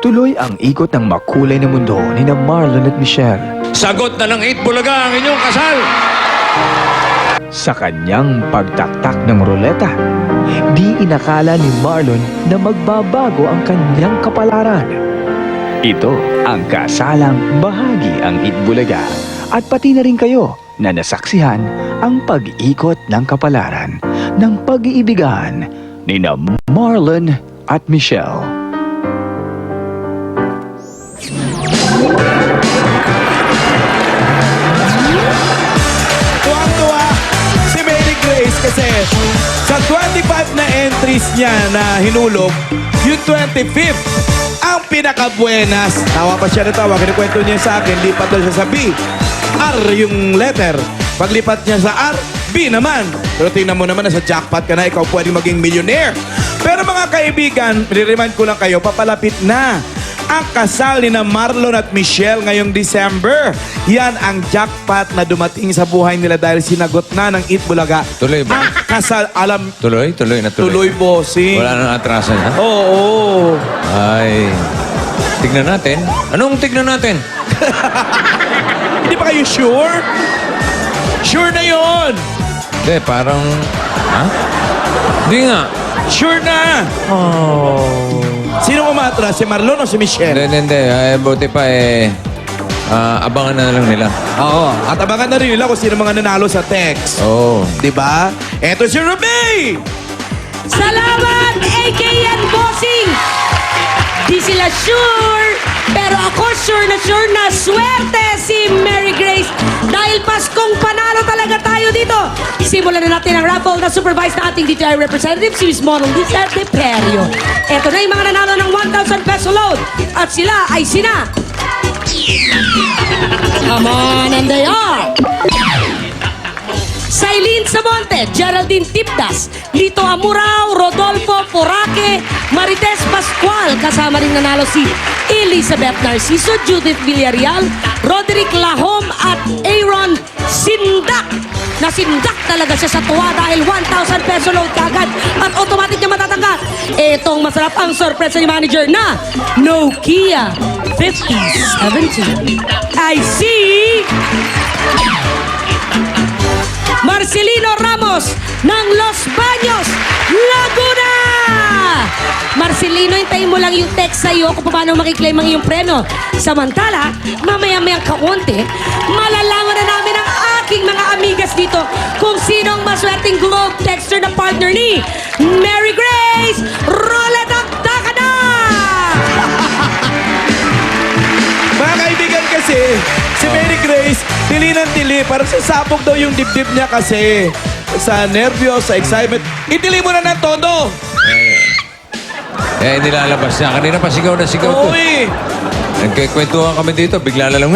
Tuloy ang ikot ng makulay na mundo ni na Marlon at Michelle. Sagot na ng 8 bulaga ang inyong kasal. Sa kanyang pagtaktak ng ruleta, di inakala ni Marlon na magbabago ang kanyang kapalaran. Ito ang kasalang bahagi ang Itbulaga at pati na rin kayo na nasaksihan ang pag-ikot ng kapalaran ng pag-iibigan ni na Marlon at Michelle. Tuwang-tuwa si Mary Grace kasi sa 25 na entries niya na hinulog, yung 25th ang pinakabuenas. Tawa pa siya na tawa. Kinikwento niya sa akin, lipat daw siya sa B. R yung letter. Paglipat niya sa R, B naman. Pero tingnan mo naman na sa jackpot ka na, ikaw pwedeng maging millionaire. Pero mga kaibigan, remind ko lang kayo, papalapit na ang kasal ni na Marlon at Michelle ngayong December. Yan ang jackpot na dumating sa buhay nila dahil sinagot na ng Itbulaga. Tuloy ba? Ang kasal, alam, Tuloy na tuloy. tuloy bossing. Wala nang atrasan, ha? Oo. Ay, tignan natin. Anong tignan natin? Hindi ba kayo sure? Sure na yon. Hindi, parang... Ha? Hindi nga. Sure na. Sino umatras? Si Marlon o si Michelle? Hindi. Buti pa abangan na lang nila. Oo. At abangan na rin nila kung sino mga nanalo sa text. Oo. Di ba? Eto si Ruby! Salamat, AKN Bossing! Di sila sure, pero ako sure na swerte si Mary Grace dahil Paskong panalo talaga tayo dito. Simulan na natin ang raffle na supervised na ating DTI representative, si Miss Monong Lisa de Perio. Ito na yung mga nanalo ng 1,000 peso load at sila ay sina... Come on, and they are... Sailin Samonte, Geraldine Tipdas, Lito Amurao, Rodolfo Poraque, Marites Pascual, kasama rin nanalo si Elizabeth Narciso, Judith Villarreal, Roderick Lahom at Aaron Sindak. Nasindak talaga siya sa tuwa dahil 1,000 peso load kagad at automatic niya matatanggap. Itong masarap ang sorpresa ni manager na Nokia 5070. I see... Marcelino Ramos ng Los Baños, Laguna! Marcelino, hintayin mo lang yung text sa'yo kung paano makiklaim ang iyong preno. Samantala, mamaya-mayang kaunti, malalaman na namin ang aking mga amigas dito kung sino ang maswerteng Globe Texter na partner ni Mary Grace Roleta Takada! Mga kaibigan kasi, si Mary Grace, tili ng tili. Parang sasabog daw yung dibdib niya kasi. Sa nervyos, sa excitement. Itili mo na ng todo. Nilalabas niya. Kanina pa sigaw na sigaw to. Uy! Nagkikwentuhan kami dito, bigla na lang.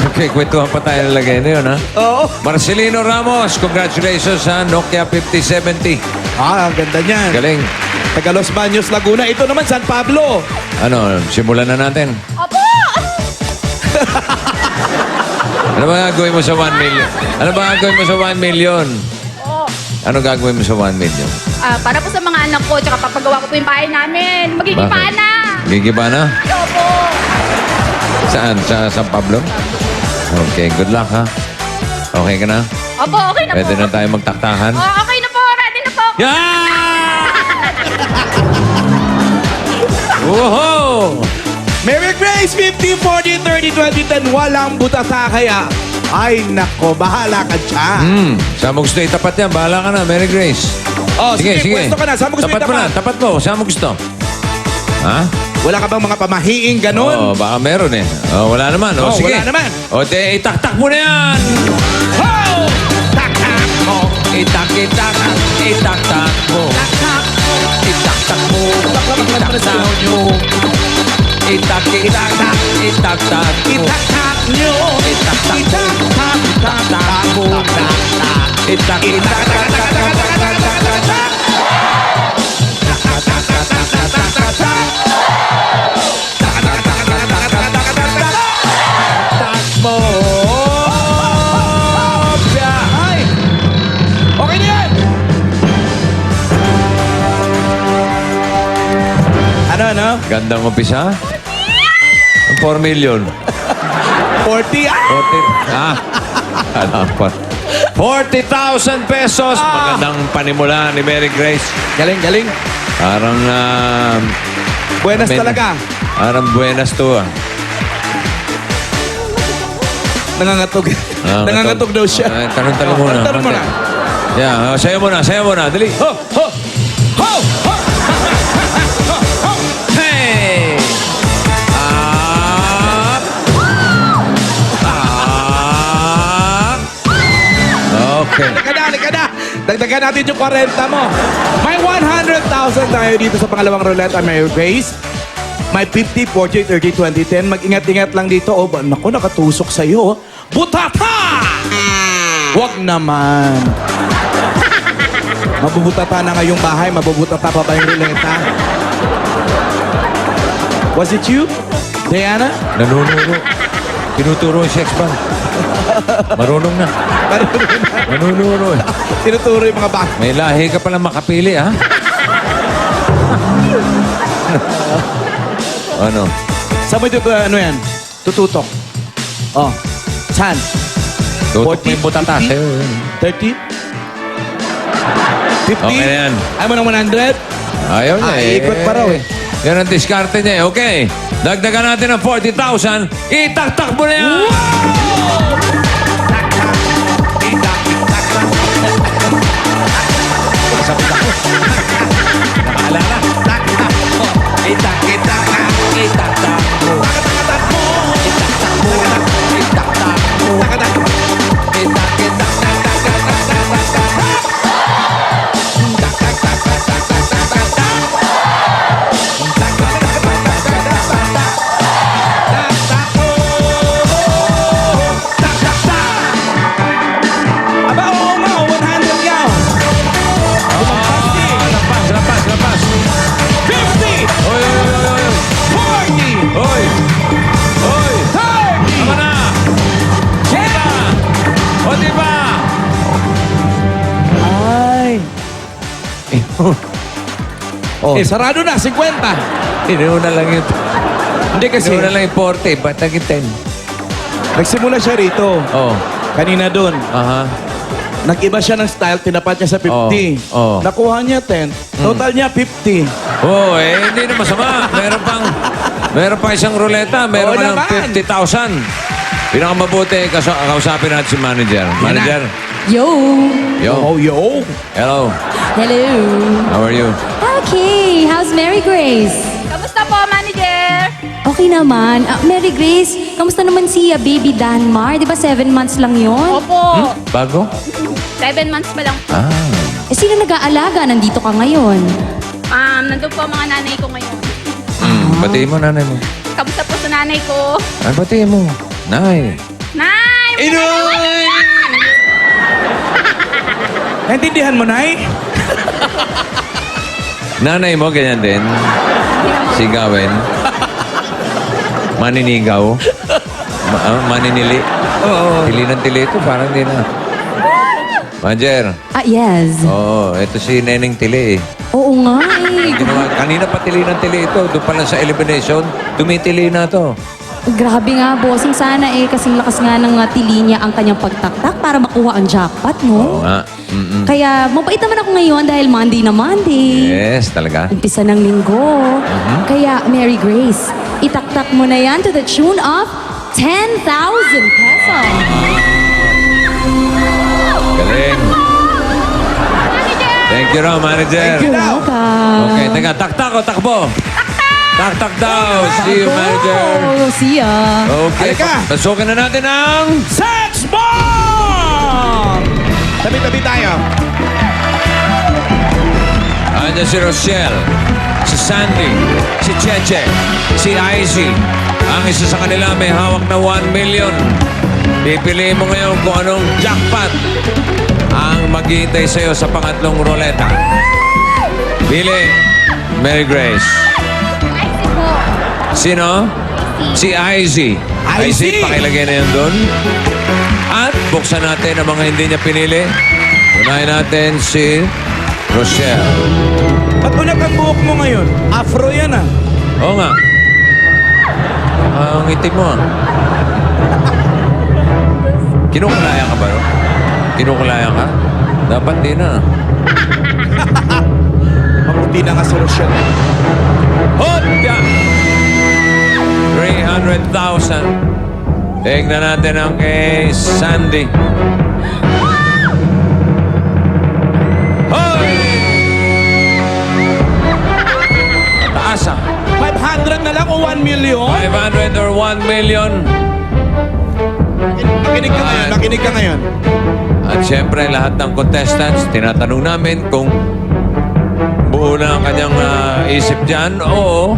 Nagkikwentuhan pa tayo nalagay na yun, ha? Oo. Marcelino Ramos, congratulations sa Nokia 5070. Ah, ang ganda niyan. Galing. Taga Los Baños, Laguna. Ito naman, San Pablo. Ano, simulan na natin. Opo! Ano ba gagawin mo sa 1 million? Ano ba gagawin mo sa 1 million? Ano gagawin mo sa 1 million? Para po sa mga anak ko, tsaka papagawa ko po yung bahay namin. Magiging Bakit? na! Gigiba na? Opo! Saan? Sa San Pablo? Okay, good luck, ha? Okay ka na? Opo, okay na Pwede po. na tayo magtaktahan? Oh, okay na po, ready na po. Yeah! Woohoo! Mary Grace, 50, 40, 30, 20, 10. Walang butata kaya. Ay, nako, bahala ka dyan. Saan mo gusto itapat yan? Bahala ka na, Mary Grace. Oh, sige, pwesto ka na. Saan mo gusto tapat mo na, itapat? tapat mo. Saan mo gusto? Ha? Wala ka bang mga pamahiing ganun? Oo, baka meron eh. Oh, wala naman. Oh, Oh, sige. wala naman. O, itaktak mo na yan! Ho! Tak-tak mo. Itak-itak, itak-tak mo. Itak-tak mo, itak-tak nyo. Itak-itak, itak-tak mo. Itak-tak mo, Takbo! Ay! Okay na yan! Ano? Gandang umpisa. Ang 4 million. 40 ah! 40. Alam pa. 40,000 pesos. Magandang panimula ni Mary Grace. Galing. Parang, Buenas talaga. Parang buenas to ah. Nangangatog. Nangangatog daw siya. Tanong muna. Tanong muna. Yeah, sayo mo na. Dali. Ho! Hey! Up! Okay. Halika na. Dagdagan natin yung 40 mo. May 100,000 tayo dito sa pangalawang roulette, Mary Grace. May 50, 40, 30, 20, 10. Mag-ingat-ingat lang dito. Oh, naku, nakatusok sa'yo. Butata! Wag naman. Mabubutata na ngayong bahay. Mabubutata pa ba yung ruleta? Was it you, Diana? Nanunuro. Tinuturo yung sex bomb. Marunong na. Nanunuro eh. Tinuturo yung mga bata. May lahi ka pala makapili, ha? Ano? Saan mo ito, ano yan? Tututok. Oh. Saan? Tutok 40, mo yung butata 50? sa'yo. 30? 50? Okay na yan. Ayaw mo ng 100? Ayaw niya eh. Ikot pa raw eh. Yan ang diskarte niya eh. Okay. Dagdagan natin ng 40,000. Itaktak mo na yan! Aba, oo nga, 100 nga. Lapas. 50! Oy! 40! Oy! 30! Tama na! Diba? O diba? Ay! Oh, sarado na, 50. Inuuna lang yun. Hindi kasi, Inuuna lang yung 40. Ba't naging 10? nagsimula siya rito. Oh. Kanina doon. Aha. Nag-iba siya ng style, tinapat niya sa 50. Oh. Nakuha niya 10. Total niya 50. Oh, hindi na masama. Meron pa isang ruleta. Meron Oo ka ng naman. 50,000. Pinakamabuti, kausapin natin si manager. Manager. Yo! Yo. Oh, yo! Hello. Hello! How are you? Okay, how's Mary Grace? Kamusta po, manager? Okay naman. Mary Grace, kamusta naman si baby Danmar? Di ba 7 months lang yon? Opo. Bago? 7 months pa lang. Eh, sino nag-aalaga? Nandito ka ngayon. Nandun po ang mga nanay ko ngayon. Batiin mo, nanay mo. Kamusta po sa nanay ko? Ay, batiin mo. Nay. Nay! Naintindihan mo, Nay? Nanay mo, ganyan din. Sigawin. Maninigaw. Maninili. Oo. Tili ng tili ito, parang di na. Manager. Yes. Oo, ito si Neneng Tili eh. Oo nga eh. Kanina pa tili ng tili ito. Doon pa lang sa elimination, tumitili na to. Grabe nga, bossing. Sana kasing lakas nga ng tili niya ang kanyang pagtaktak para makuha ang jackpot, Oo no? nga. Mm-mm. Kaya mabait naman ako ngayon dahil Monday na Monday. Yes, talaga. Umpisa ng linggo. Kaya, Mary Grace, itaktak mo na yan to the tune of 10,000 pesos. Galing. Thank you raw, manager. You're welcome. Okay, teka, taktak o takbo? Taktak daw. See you, manager. Oh, see ya. Okay, Halika. pasukin na natin ang... Sex Bomb! Tabi-tabi tayo. Andiyan si Rochelle, si Sandy, si Cheche, si Izzy. Ang isa sa kanila may hawak na 1 million. Pipiliin mo ngayon kung anong jackpot ang maghihintay sa'yo sa pangatlong roleta. Pili, Mary Grace. Sino? Si Izzy. Izzy! Pakilagay na yan doon. At buksan natin ang mga hindi niya pinili. Unahin natin si Rochelle. Ba't unak ang buhok mo ngayon? Afro yan ah. Oo nga. Ang itim mo ah. Kinukulaya ka ba? No? Kinukulaya ka? Dapat di na. Mabuti na nga si Rochelle. Hot! 300,000. Tignan natin ang kay Sandy. Hoy! Taas ah. 500 na lang o 1 million? 500 or 1 million. Makinig ka ngayon, makinig ka ngayon. At syempre, lahat ng contestants, tinatanong namin kung buo na ang kanyang isip dyan o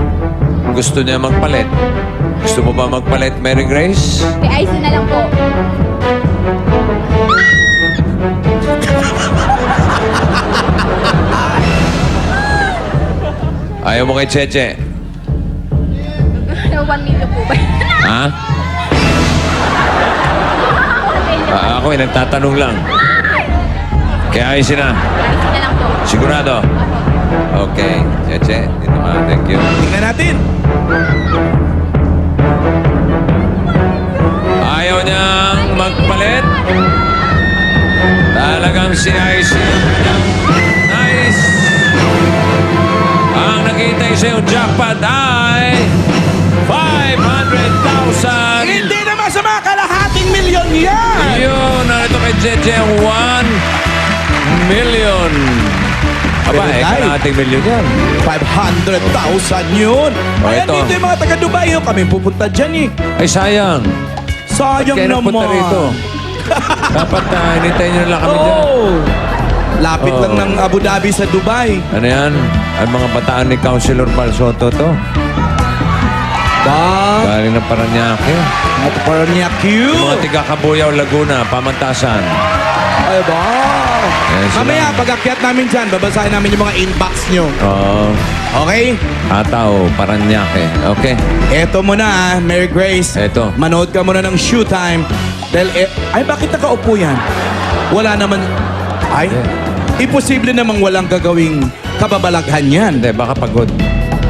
gusto niya magpalit. Gusto mo ba magpalit, Mary Grace? Kay Ice na lang po. Ayaw mo kay Cheche? 1 million po ba? Ha? Ako nagtatanong lang. Kaya ayusin na. Ice na lang po. Sigurado? Okay. Cheche, dito ka. Thank you. Tingnan natin. Ayaw niyang magpalit. Talagang si Ice. Nice. Ang nakita sa'yo jackpot ay 500,000. Hindi naman sa mga kalahating milyon yan! Yun, narito kay Jeje ang 1 million. Aba, Very nice. kalahating milyon yan. 500,000 yun! Ayan ito. dito yung mga taga-Dubai, oh. Kami pupunta dyan eh. Ay, sayang. Sayang Kaya naman. napunta rito. Dapat hinitayin nyo lang kami dyan. Oh! Lapit lang ng Abu Dhabi sa Dubai. Ano yan? Ang mga bataan ni Councilor Balsoto to. Ba? Galing ng Paranaque. At parang niya cute. Mga tiga-Kabuyaw, Laguna, Pamantasan. Ay ba? Yes, Mamaya, sila. pag-akyat namin dyan, babasahin namin yung mga inbox nyo. Oo. Okay? Ataw, Paranaque. Okay. Eto muna ah, Mary Grace. Eto. Manood ka muna ng Showtime. Dahil, ay bakit nakaupo yan? Wala naman, ay, imposible namang walang gagawing kababalaghan yan. Hindi, baka pagod.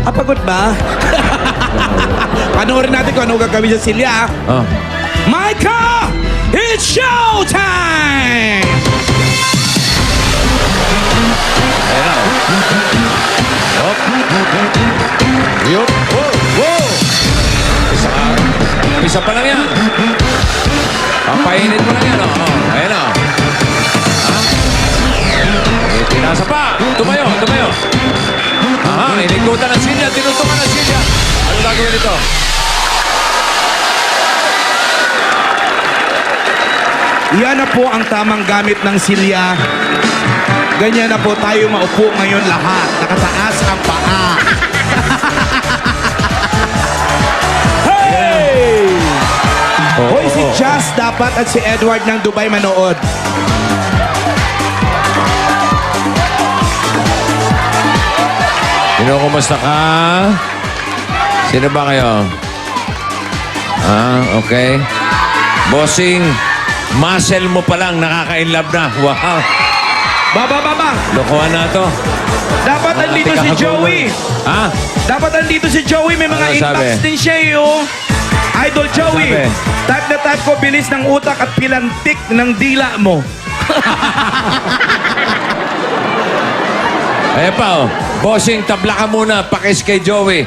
Ah, pagod ba? Panoorin natin kung ano gagawin sa Silya. Oh. Micah, it's showtime! Ayan na. Hop. Yup. Wow. Wow. Isa pa lang yan. Papainit mo lang yan. Oh. Ayan na. Ha? Tinasa pa. Tumayo. Tumayo. Aha. Inikutan ng silya. Tinutukan ng silya. Ano gagawin ito? Yan na po ang tamang gamit ng Silya. Ganyan na po tayo maupo ngayon lahat. Nakataas ang paa. Hey! Hoy, si Jazz dapat at si Edward ng Dubai manood. Sino, kumusta ka? Sino ba kayo? Ah, okay. Bossing, muscle mo pa lang, nakaka-inlove na. Wow. Baba. Lokohan na to. Dapat andito si Joey. Ha? Dapat andito si Joey. May mga Ano inbox sabi? din siya eh, oh. Idol Joey. sabi? Type na type ko bilis ng utak at pilantik ng dila mo. Ayan pa, oh. Bossing, tabla ka muna. Pakis kay Joey.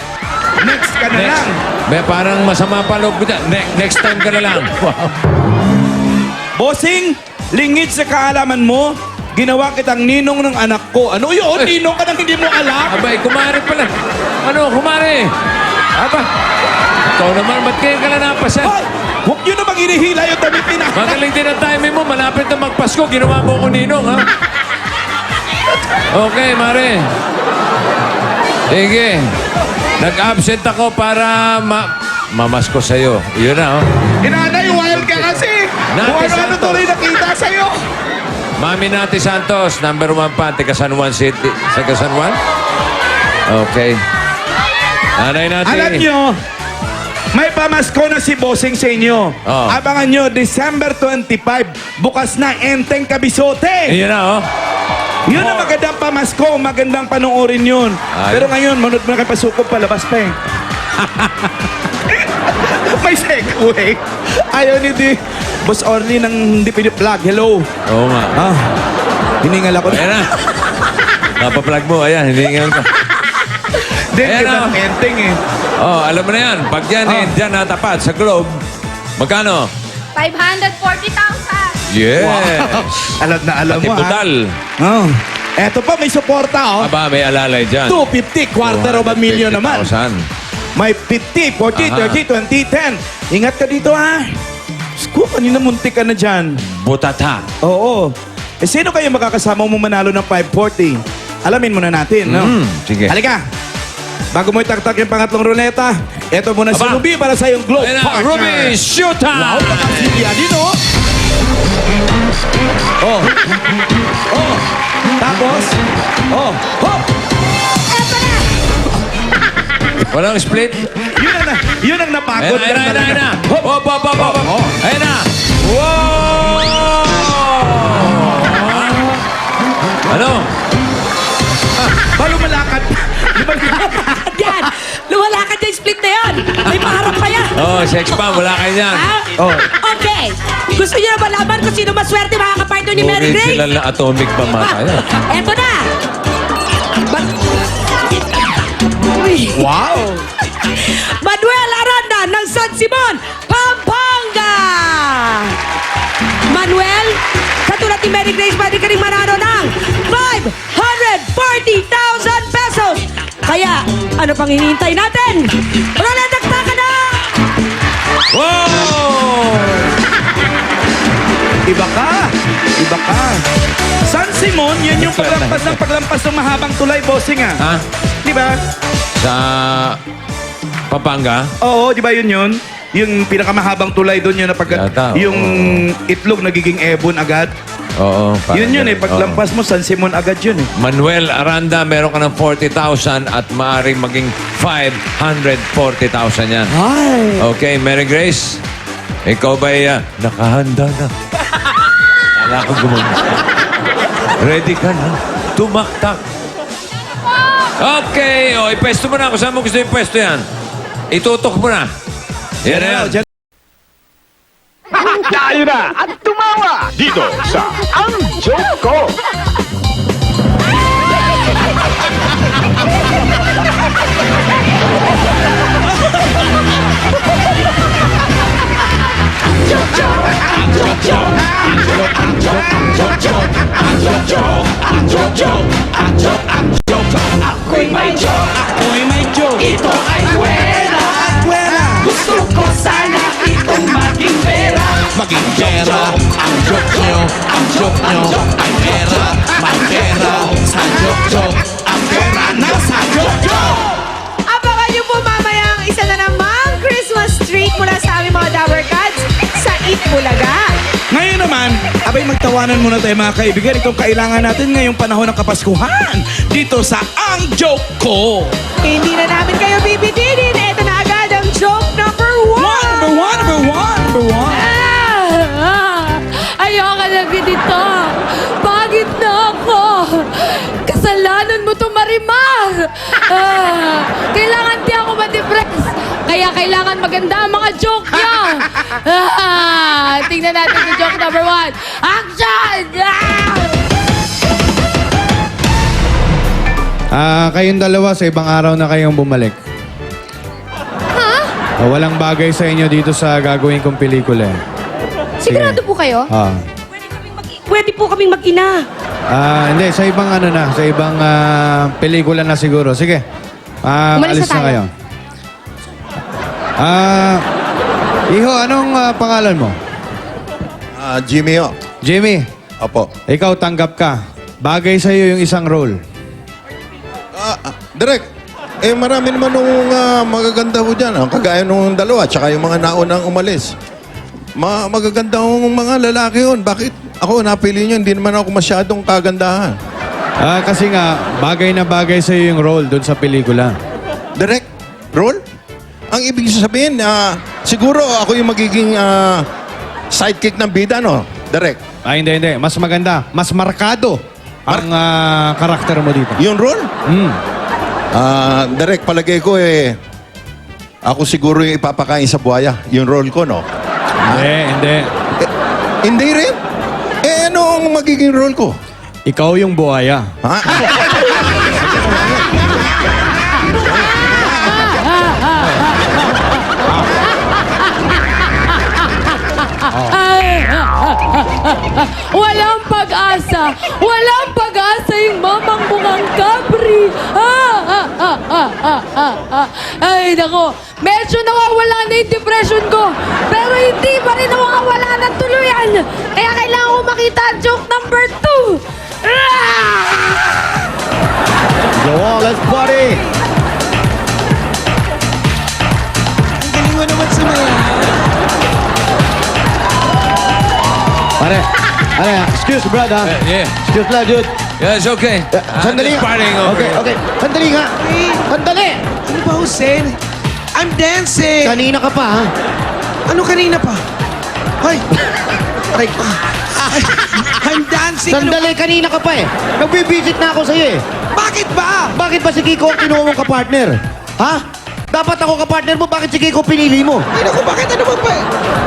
Next ka na lang. May parang masama pa loob ko dyan. Next time ka na lang. Wow. Bossing, lingid sa kaalaman mo, ginawa kitang ninong ng anak ko. Ano yun? Ninong ka nang hindi mo alam? Abay, kumare pala. Ano, kumare? Aba, ikaw naman, ba't kayo ka na napasan? Hoy! Huwag nyo namang inihila yung damit ni nanay. Magaling din ang timing mo. Malapit na magpasko. Ginawa mo ko ninong, ha? Okay, Mare. Sige. Nag-absent ako para mamasko sa'yo. Yun na, oh. Inanay, wild ka kasi. Nati Kung ano-ano Santos. tuloy nakita sa'yo. Mami Nati Santos, number 1 pa, taga San Juan City. Taga San Juan? Okay. Nanay Nati. Alam nyo, may pamasko na si Bossing sa inyo. Oh. Abangan nyo, December 25, bukas na Enteng Kabisote. Yun na, oh. Yun ang magandang pamasko, magandang panoorin yun. Ay. Pero ngayon, manood mo na kay Pasukog, palabas pa eh. May segue. Ayaw ni Boss Orly ng hindi vlog. Hello. Oo nga. Ah, hiningal ako. Ayan na. Napaplug mo, ayan, hiningal ka. Hindi, Ayan iba na. ng Enteng eh. Oh, alam mo na yan. Pag yan, dyan natapat sa Globe, magkano? 540,000. Yes. Alam na alam Pati mo budal. Oh. Eto pa, may suporta oh. Aba, may alalay dyan. 250, quarter of a million naman. 250,000. May 50, 40, Aha. 30, 20, 10. Ingat ka dito ha. Sku, kanina muntik ka na dyan. Butata. Oo. Eh, sino kayo makakasama mo manalo ng 540? Alamin muna natin, no? Sige. Halika. Bago mo itaktak yung pangatlong ruleta, eto muna si Aba. Ruby para sa iyong Globe Ayan na, Partner. Ruby, shoot Wow, time! nakakilya dito. Oh. Oh. Tapos, oh. Hop. Walang split. Yun ang napagod. Ayan na, lang ayan na, ayan na. talaga. Hop. Hop, hop, hop, hop, hop. Oh. Ayan na. Wow! Ano? Balo malakad. Yan! Lumalakad yung split na yan! May paharap pa yan! Oh, sex bomb, wala kayo dyan. Ah, Oh. Okay! Gusto niyo na malaman kung sino maswerte makakapartner ni Mary Grace? Original na atomic pa mata yan. Eto na! Uy! Wow. Manuel Aranda ng San Simon, Pampanga! Manuel, katulad ni Mary Grace, pwede ka rin manalo ng 540,000 pesos! Kaya, ano pang hinihintay natin? Roletakta ka na! Wow! Iba ka. Iba ka. San Simon, yan yung paglampas ng mahabang tulay, bossing ah. Ha? Di ba? Sa Pampanga? Oo, di ba yun? Yung pinakamahabang tulay doon yun na Yata, yung itlog nagiging ebon agad. Oo. parang Yun eh, ganun. paglampas mo, San Simon agad yun eh. Manuel Aranda, meron ka ng 40,000 at maaaring maging 540,000 yan. Ay. Okay, Mary Grace, ikaw ba'y nakahanda na? Kala ko gumagay. Ready ka na? Tumaktak. Okay, ipwesto mo na. Kung saan mo gusto ipwesto yan? Itutok mo na. Yan na yan. Tayo na at tumawa dito sa Ang Joke Ko. Ako'y may joke. Ito ay kwela. Gusto ko sana itong maging pera. Maging pera, ang joke nyo, ay pera, may pera, sa joke, ang pera nasa joke. Abangan niyo po mamaya ang isa na namang Christmas treat mula sa aming mga Dabber Cats sa Eat Bulaga. Ngayon naman, abay magtawanan muna tayo mga kaibigan. Itong kailangan natin ngayong panahon ng Kapaskuhan dito sa Ang Joke Ko. Hindi na namin kayo bibitinin. Ito na agad ang joke number one. Number one. Ayoko na ganito. Pagit na ako. Kasalanan mo to, Marimar. Kailangan di ako ma-depress. Kaya kailangan maganda ang mga joke niyo. Tingnan natin yung joke number one. Action! Kayong dalawa sa ibang araw na kayong bumalik. Ha? Walang bagay sa inyo dito sa gagawin kong pelikula. Sigurado po kayo? Pwede po kaming mag-ina. Hindi, sa ibang ano na, sa ibang pelikula na siguro. Sige, Umalis alis na na tayo. kayo. Iho, anong pangalan mo? Jimmy, oh. Jimmy, Opo. ikaw tanggap ka. Bagay sa'yo yung isang role. Direk, marami naman nung magaganda ho dyan. Kagaya nung dalawa, tsaka yung mga naunang umalis. Magaganda hong mga lalaki yun. Bakit ako napili nyo? Hindi naman ako masyadong kagandahan. Kasi nga, bagay na bagay sa'yo yung role doon sa pelikula. Direk, role? Ang ibig sabihin, siguro ako yung magiging sidekick ng bida, no? Direk. Hindi. Mas maganda. Mas markado ang karakter mo dito. Yung role? Direk, palagay ko ako siguro yung ipapakain sa buhaya. Yung role ko, no? Hindi. Hindi rin? Ano ang magiging role ko? Ikaw yung buhaya. Ha? Walang pag-asa! Walang pag-asa yung mamang bungang Capri! Ay, nako. Medyo nawawala na yung depression ko. Pero hindi pa rin nawawala ng tuluyan. Kaya kailangan ko makita ang joke number 2. Go on, let's party! Ang galing mo naman sumaya. Pare, excuse brother. Yeah. Excuse lang, dude. Yeah, it's okay. Sandali. I'm just partying over Okay, here. okay. Sandali nga. Sandali! Ano ba, Hussein? I'm dancing. Kanina ka pa, ha? Ano kanina pa? Hoy! Aray ko. I'm dancing. Sandali, kanina ka pa eh. Nagbibisit na ako sa'yo eh. Bakit ba? Bakit ba si Kiko ang kinuha mong kapartner? Ha? Dapat ako kapartner mo, bakit si Kiko pinili mo? Ay, naku, bakit ano ba?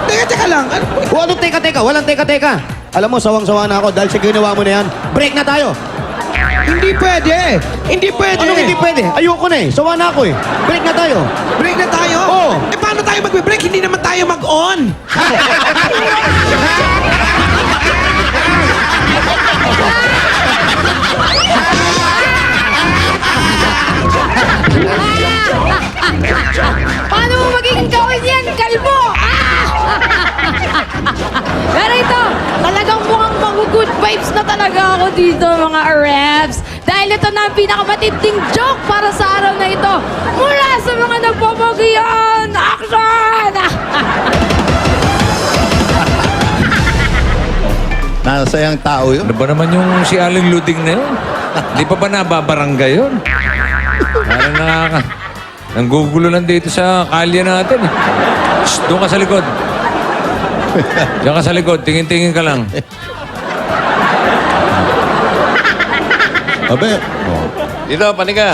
Teka lang. Ano? Anong teka-teka? Walang teka-teka. Alam mo, sawang-sawa na ako dahil sa ginawa mo na yan. Break na tayo. Hindi pwede. Hindi pwede. Anong hindi pwede? Ayoko na eh. Sawa na ako eh. Break na tayo. Break na tayo? Oo. Paano tayo magbe-break? Hindi naman tayo mag-on. Paano mo magiging gawin yan, kalbo? Pero ito, talagang mukhang mag-good vibes na talaga ako dito, mga reps. Dahil ito na ang pinakamatinding joke para sa araw na ito. Mula sa mga nagpapagiyan! Action! Nasayang tao yun. Ano ba naman yung si Aling Luding na yun? Di pa ba nababarangay yun? Parang nanggugulo lang dito sa kalye natin. Shh, doon ka sa likod. Diyan ka sa likod. Tingin-tingin ka lang. Abe. Dito, panika.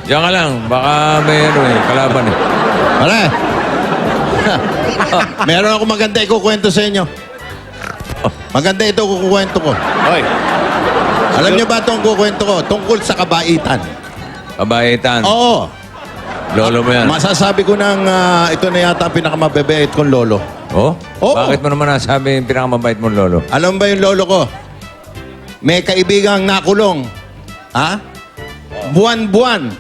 Diyan ka lang. Baka may kalaban eh. Pare. Meron ako maganda ikukwento sa inyo. Maganda ito kukwento ko. Hoy. Alam niyo ba itong kukwento ko? Tungkol sa kabaitan. Kabaitan. Oo. Lolo mo yan. Masasabi ko ng ito na yata pinakamababait kong lolo. Oh? Oo. Bakit mo naman nasabi yung pinakamabait mong lolo? Alam ba yung lolo ko? May kaibigang nakulong. Ha? Buwan-buwan.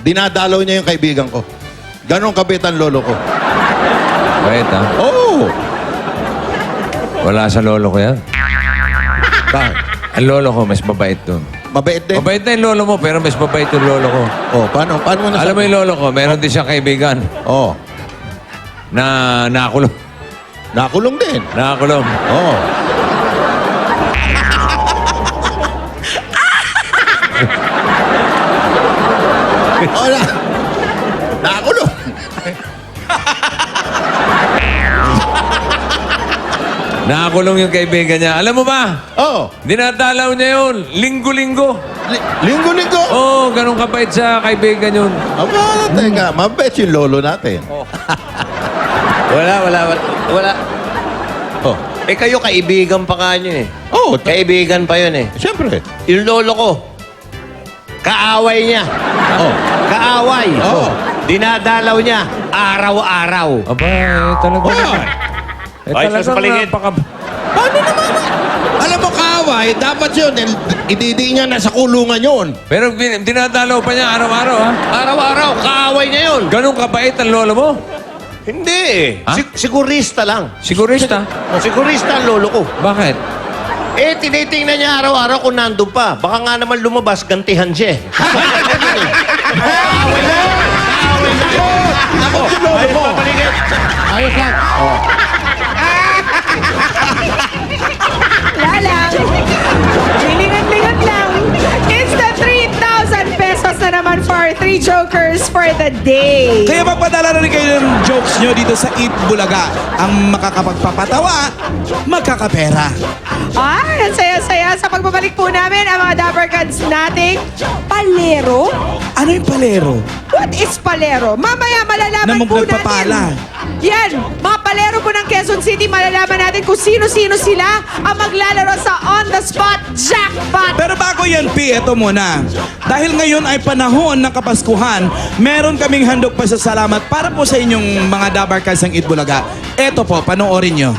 Dinadalaw niya yung kaibigan ko. Ganon kabait ang lolo ko. Bait ha? Oo. Wala sa lolo ko yan. Bakit? Ang lolo ko, mas mabait dun. Mabait din. Mabait na yung lolo mo, pero mas mabait yung lolo ko. Oh, paano? Paano mo nasabi? Alam mo yung lolo ko, meron din siyang kaibigan Oo. na nakulong. Nakulong din. Nakakulong. Oo. Oh, nakakulong. Nakakulong yung kaibigan niya. Alam mo ba? Oo. Dinadalaw niya yun. Linggo-linggo. Linggo-linggo. Oo, ganun kabait sa kaibigan yun. Aba, teka. Mabait yung lolo natin. Wala. Oh. Eh kayo, kaibigan pa nga niyo eh. Oo. Kaibigan pa yun eh. Siyempre. Yung lolo ko, kaaway niya. Oh. Kaaway. Oo. Dinadalaw niya araw-araw. Aba, talaga. Oh. Ay, sa paligid. Paano naman? Alam mo, kaaway, eh, dapat yun. Ididi niya nasa kulungan yun. Pero dinadalaw pa niya araw-araw, ha? Araw-araw, kaaway niya yun. Ganun kabait ang lolo mo? Hindi eh. Ha? Sigurista lang. Sigurista? Sigurista ang lolo ko. Bakit? Eh, tinitingnan niya araw-araw kung nandun pa. Baka nga naman lumabas, gantihan siya eh. Ako, lolo mo. Ayos lang. Wala lang. Lingat-lingat lang. It's the 3,000 pesos na naman for 3 jokers for the day. Kaya magpadala na rin kayo ng jokes nyo dito sa Eat Bulaga. Ang makakapagpapatawa, magkakapera. Ang saya-saya sa pagbabalik po namin ang mga Dapper Cats nating palero. Ano yung palero? What is palero? Mamaya malalaman Na po magpapala. natin. Yan, mga palero po ng Quezon City, malalaman natin kung sino-sino sila ang maglalaro sa on-the-spot jackpot. Pero bago yan, P, eto muna. Dahil ngayon ay panahon ng Kapaskuhan, meron kaming handog pa sa salamat para po sa inyong mga Dabarkads ng Eat Bulaga. Eto po, panoorin nyo.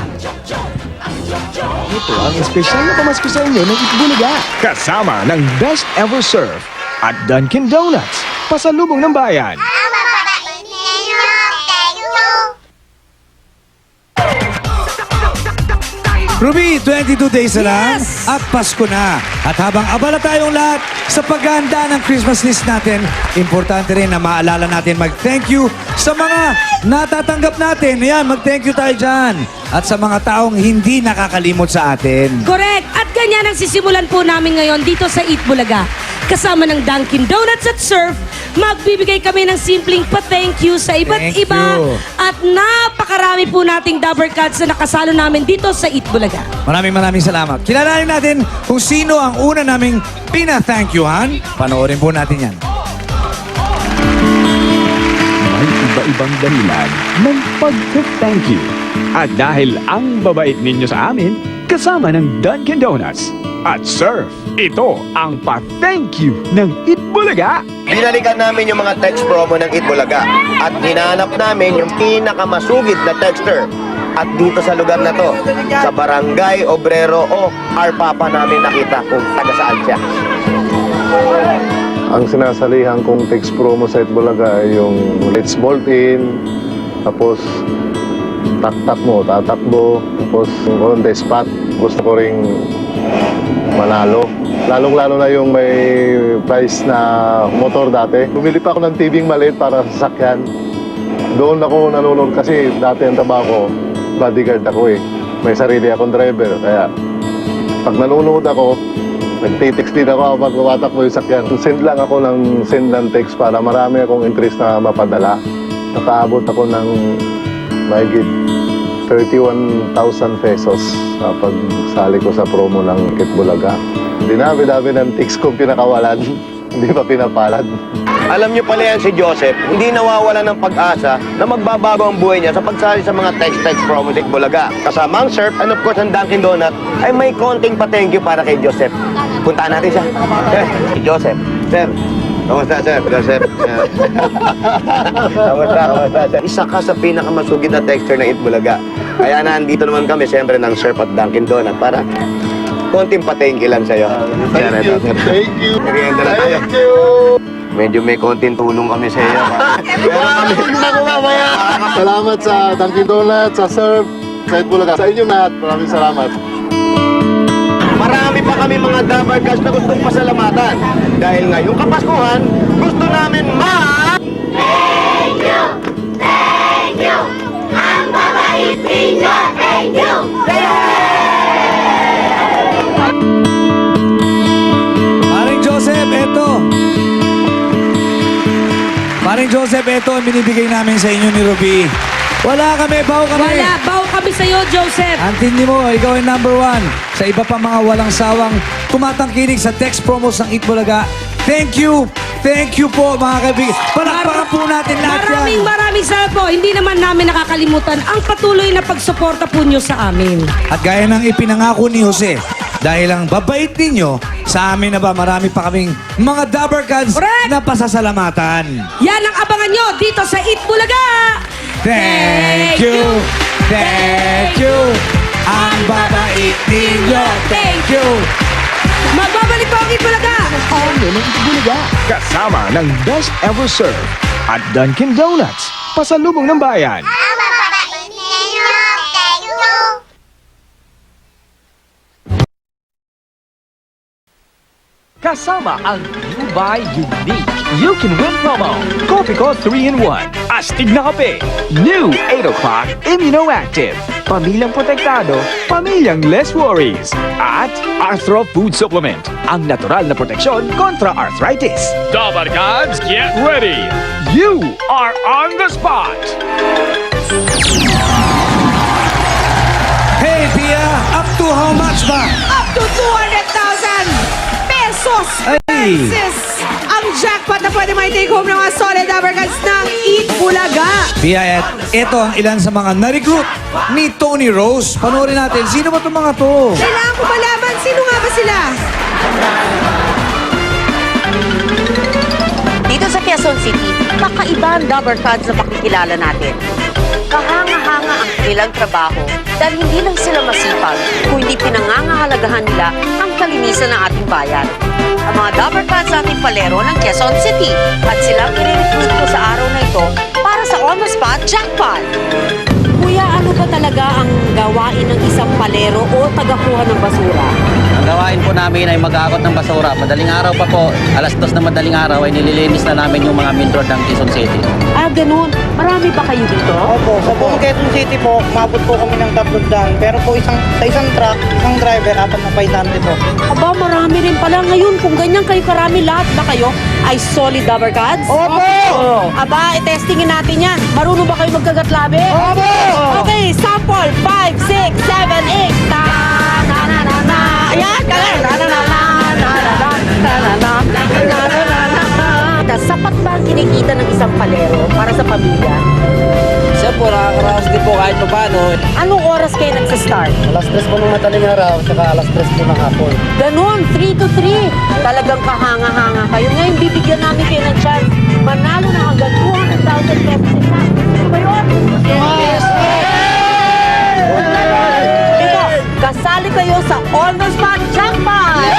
Ito ang espesyal na pamasko sa inyo ng Itbulaga. Kasama ng Best Ever Surf at Dunkin' Donuts. Pasalubong ng bayan. Ruby, 22 days na lang Yes! at Pasko na. At habang abala tayong lahat sa paghahanda ng Christmas list natin, importante rin na maalala natin mag-thank you sa mga natatanggap natin. Ayan, mag-thank you tayo dyan. At sa mga taong hindi nakakalimot sa atin. Correct. At ganyan ang sisimulan po namin ngayon dito sa Eat Bulaga. Kasama ng Dunkin' Donuts at Surf, magbibigay kami ng simpleng pa-thank you sa iba't Thank iba. you. At napakarami po nating Dabber Cats na nakasalo namin dito sa Eat Bulaga. Maraming salamat. Kilalanin natin kung sino ang una naming pina-thank you-han. Panoorin po natin yan. May iba-ibang dahilan ng pag-thank you. At dahil ang babait ninyo sa amin, kasama ng Dunkin' Donuts at Surf, ito ang pa-thank you ng Itbulaga. Binalikan namin yung mga text promo ng Itbulaga at hinahanap namin yung pinakamasugid na texter. At dito sa lugar na to, sa Barangay Obrero o Arpapa namin nakita kung taga saan siya. Ang sinasalihan kong text promo sa Itbulaga ay yung let's bolt in, tapos tak-tak mo, tatakbo, tapos on the spot. Gusto ko ring manalo. Lalong-lalo na yung may price na motor dati. Bumili pa ako ng tibing maliit para sa sasakyan. Doon ako nanonood kasi dati ang trabaho ko, bodyguard ako eh. May sarili akong driver. Kaya pag nanonood ako, nagtitext din ako habang tumatakbo yung sakyan. Send lang ako ng text para marami akong interest na mapadala. Nakaabot ako ng mahigit 31,000 pesos kapag sali ko sa promo ng Itbulaga. Dinabi-dabi ng text kong pinakawalan, hindi pa pinapalad. Alam niyo pala yan si Joseph, hindi nawawala ng pag-asa na magbabago ang buhay niya sa pagsali sa mga text promo sa Itbulaga. Kasama ang Surf and of course ang Dunkin' Donut ay may konting pa-thank you para kay Joseph. Puntaan natin siya. Si Joseph. Sir, kamusta, Sir? Joseph. Kamusta, Sir? Isa ka sa pinakamasugid na texter ng Itbulaga. Kaya nandito naman kami, siyempre, ng Surf at Dunkin' Donut para konting pa-thank you lang sa'yo. Thank you. Merienda na tayo. Thank you. Medyo may konting tulong kami sa iyo. Salamat sa Dunkin' Donuts, sa Surf, sa Itbulaga. Sa inyo lahat, maraming salamat. Marami pa kami mga Dabber Cats na gustong pasalamatan. Dahil ngayong Kapaskuhan, gusto namin Thank you! Thank you! Ang babait ninyo! Thank you! Paring Joseph, eto. Paring Joseph, eto ang binibigay namin sa inyo ni Ruby. Wala kami, baw kami. Wala, baw kami sa'yo, Joseph. Antindi mo, ikaw ay number 1 sa iba pa mga walang sawang tumatangkilik sa text promos ng Itbulaga. Thank you po mga kaibigan. Palakpakan po natin lahat yan. Maraming salamat po. Hindi naman namin nakakalimutan ang patuloy na pagsuporta po nyo sa amin. At gaya ng ipinangako ni Jose, dahil ang babait ninyo, sa amin na ba marami pa kaming mga Dabber Cats na pasasalamatan. Yan ang abangan nyo dito sa Itbulaga. Thank you! Thank you! Ang babait ninyo! Thank you! Magbabalik pa ang Itbulaga! Kasama ng Best Ever Serve at Dunkin' Donuts. Pasalubong ng bayan. Kasama ang You Buy Unique. You Can Win promo. Coffee Ko 3-in-1. Astig na kape. New 8 o'clock Immunoactive. Pamilyang protektado, pamilyang less worries. At Arthro Food Supplement. Ang natural na proteksyon kontra arthritis. Dabarkads, get ready. You are on the spot. Hey, Pia! Up to how much ba? Up to 200,000 pesos! Ay! Francis! Ang jackpot na pwede may take home ng mga solid Dabarkads ng Itbulaga. Pia, ito ang ilan sa mga na-recruit ni Tony Rose. Panoorin natin, sino ba itong mga to? Kailangan ko malaman, sino nga ba sila? Dito sa Quezon City, kakaiba ang Dabarkads na makikilala natin. Kahanga-hanga ang kanilang trabaho dahil hindi lang sila masipag, kundi pinangangahalagahan nila ang kalinisan ng ating bayan. Ang mga Dabarkads sa ating palero ng Quezon City at silang i-recruit ko sa araw na ito para sa on-the-spot jackpot. Kuya, ano ba talaga ang gawain ng isang palero o tagakuha ng basura? Ang gawain po namin ay mag-aakot ng basura. Madaling araw pa po, alas 2 na madaling araw ay nililinis na namin yung mga main road ng Quezon City. Ah, ganun. Marami ba kayo dito? Opo, sa buong Quezon City po, umabot po kami ng 3 daan. Pero po sa isang truck, isang driver, 4 na 500 po. Aba, marami rin pala. Ngayon, kung ganyan kayo karami, lahat ba kayo ay solid Dabarkads? Opo! Aba, testingin natin yan. Marunong ba kayo magkagatlabi? Opo! Okay, sample. 5, 6, 7, 8. Ta-na-na-na-na. Ayan, galing. Ta-na-na-na-na-na-na-na-na-na-na-na. Sapat ba ang kinikita ng isang palero para sa pamilya? Siya po, nakakaraos din po kahit pa paano. Anong oras kayo nagsa-start? Alas 3 po ng madaling araw, saka alas 3 po ng hapon. Ganon, 3 to 3. Talagang kahanga-hanga kayo. Ngayon, bibigyan namin kayo ng chance. Manalo na hanggang 200,000 pesos isa. Gusto ba yun? Yes! Dito, kasali kayo sa on-the-spot jackpot!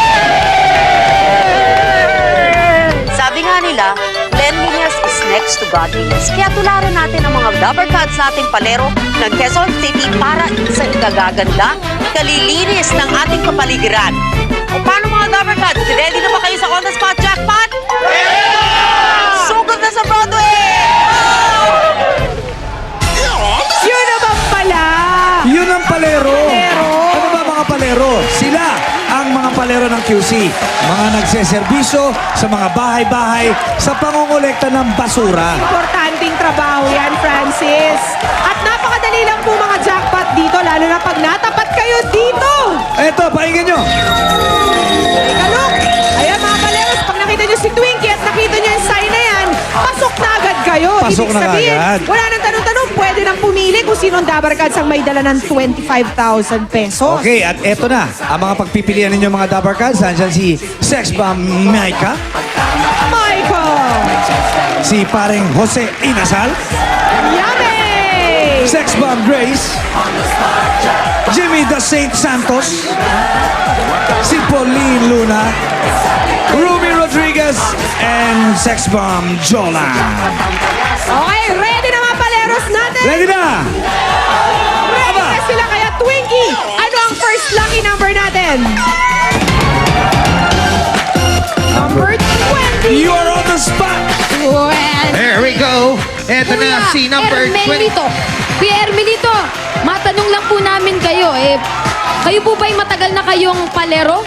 Sabi nga nila, cleanliness is next to godliness. Kaya tularan natin ang mga Dabarkads sa ating palero ng Quezon City para sa ikagaganda, ikalilinis ng ating kapaligiran. O paano mga Dabarkads? Ready na ba kayo sa on-the-spot jackpot? Sugod na sa Broadway! Yun naman pala! Yun ang palero. Ano ba mga palero? Sila ang mga palero ng QC. Mga nagseservisyo sa mga bahay-bahay sa pangongolekta ng basura. Importanteng trabaho yan, Francis. At napakadali lang po mga jackpot dito, lalo na pag natapat kayo dito. Eto, pakinggan nyo. Teka, look. Ayan mga paleros, pag nakita nyo si Twinkie at nakita nyo yung sign na yan, pasok na agad kayo. Pasok Ibig na sabihin, agad. wala nang tanong-tanong, pwede nang pumili kung sino ang Dabarkads ang may dala ng 25,000 pesos. Okay, at eto na. Ang mga pagpipilian ninyo mga Dabarkads. Nandiyan si Sex Bomb Micah, Michael! si paring Jose Inasal, Yummy! Sex Bomb Grace, Jimmy the Saint Santos, si Pauline Luna, Ruby Rodriguez, and Sex Bomb Jola. Okay, ready na mga paleros natin? Ready na! Ready na sila kaya Twinkie! Ano ang first lucky number natin? Number 20! You are on the spot! There we go. Eto na si number 20. Kuya Ermelito, matanong lang po namin kayo. Kayo po ba'y matagal na kayong palero?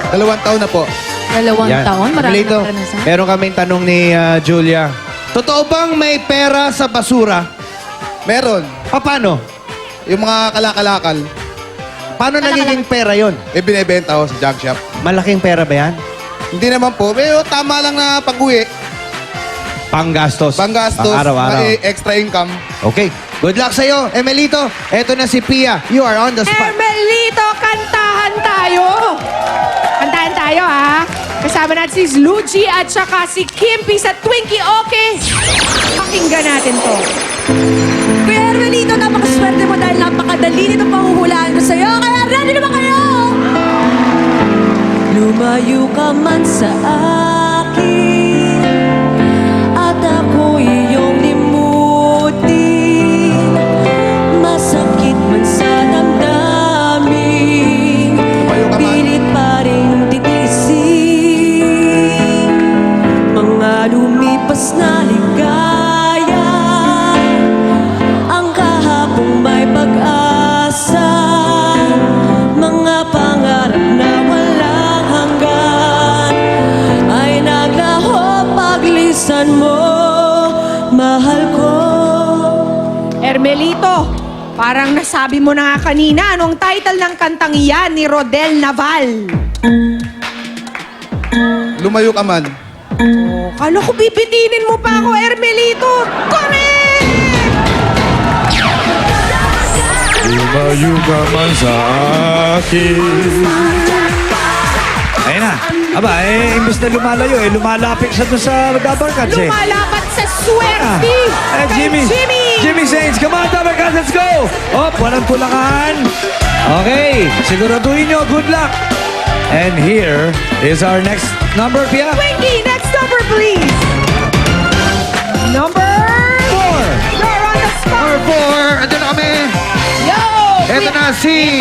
2 taon na po. 2 taon? Marami Lito, na karanasan. meron kaming tanong ni Julia. Totoo bang may pera sa basura? Meron. Paano? Yung mga kalakalakal, Paano nagiging pera yon? binibenta ko sa junk shop. Malaking pera ba yan? Hindi naman po. Pero tama lang na pag-uwi. Panggastos. Panggastos. Pang-araw-araw. May extra income. Okay. Good luck sa'yo, Emelito. Eto na si Pia. You are on the spot. Ermelito, kantahan tayo! Kantahan tayo, ha? Kasama natin si Luigi at saka si Kimpi sa Twinkie Okay. Pakinggan natin to. Kuya Ermelito, napakaswerte mo dahil napakadali nito panghuhulaan ko sa'yo. Kaya ready na ba kayo? Lumayo Hermelito, parang nasabi mo na nga kanina, anong title ng kantang iyan ni Rodel Naval? Lumayo ka man. Oh, kala ko bibitinin mo pa ako, Hermelito. Correct! Lumayo ka man sa akin. Ayun na. Aba, imbes na lumalayo, lumalapit siya dun sa Dabber Cats eh. Lumalapat sa swerte. Jimmy. Jimmy Saints, come on, Dabber Cats, let's go! Oh, walang kulangan. Okay, siguraduhin nyo, good luck. And here is our next number, Pia. Winky, next number, please. Number 4. You're on the spot. Number 4, andun na kami. Yo! Eto na si...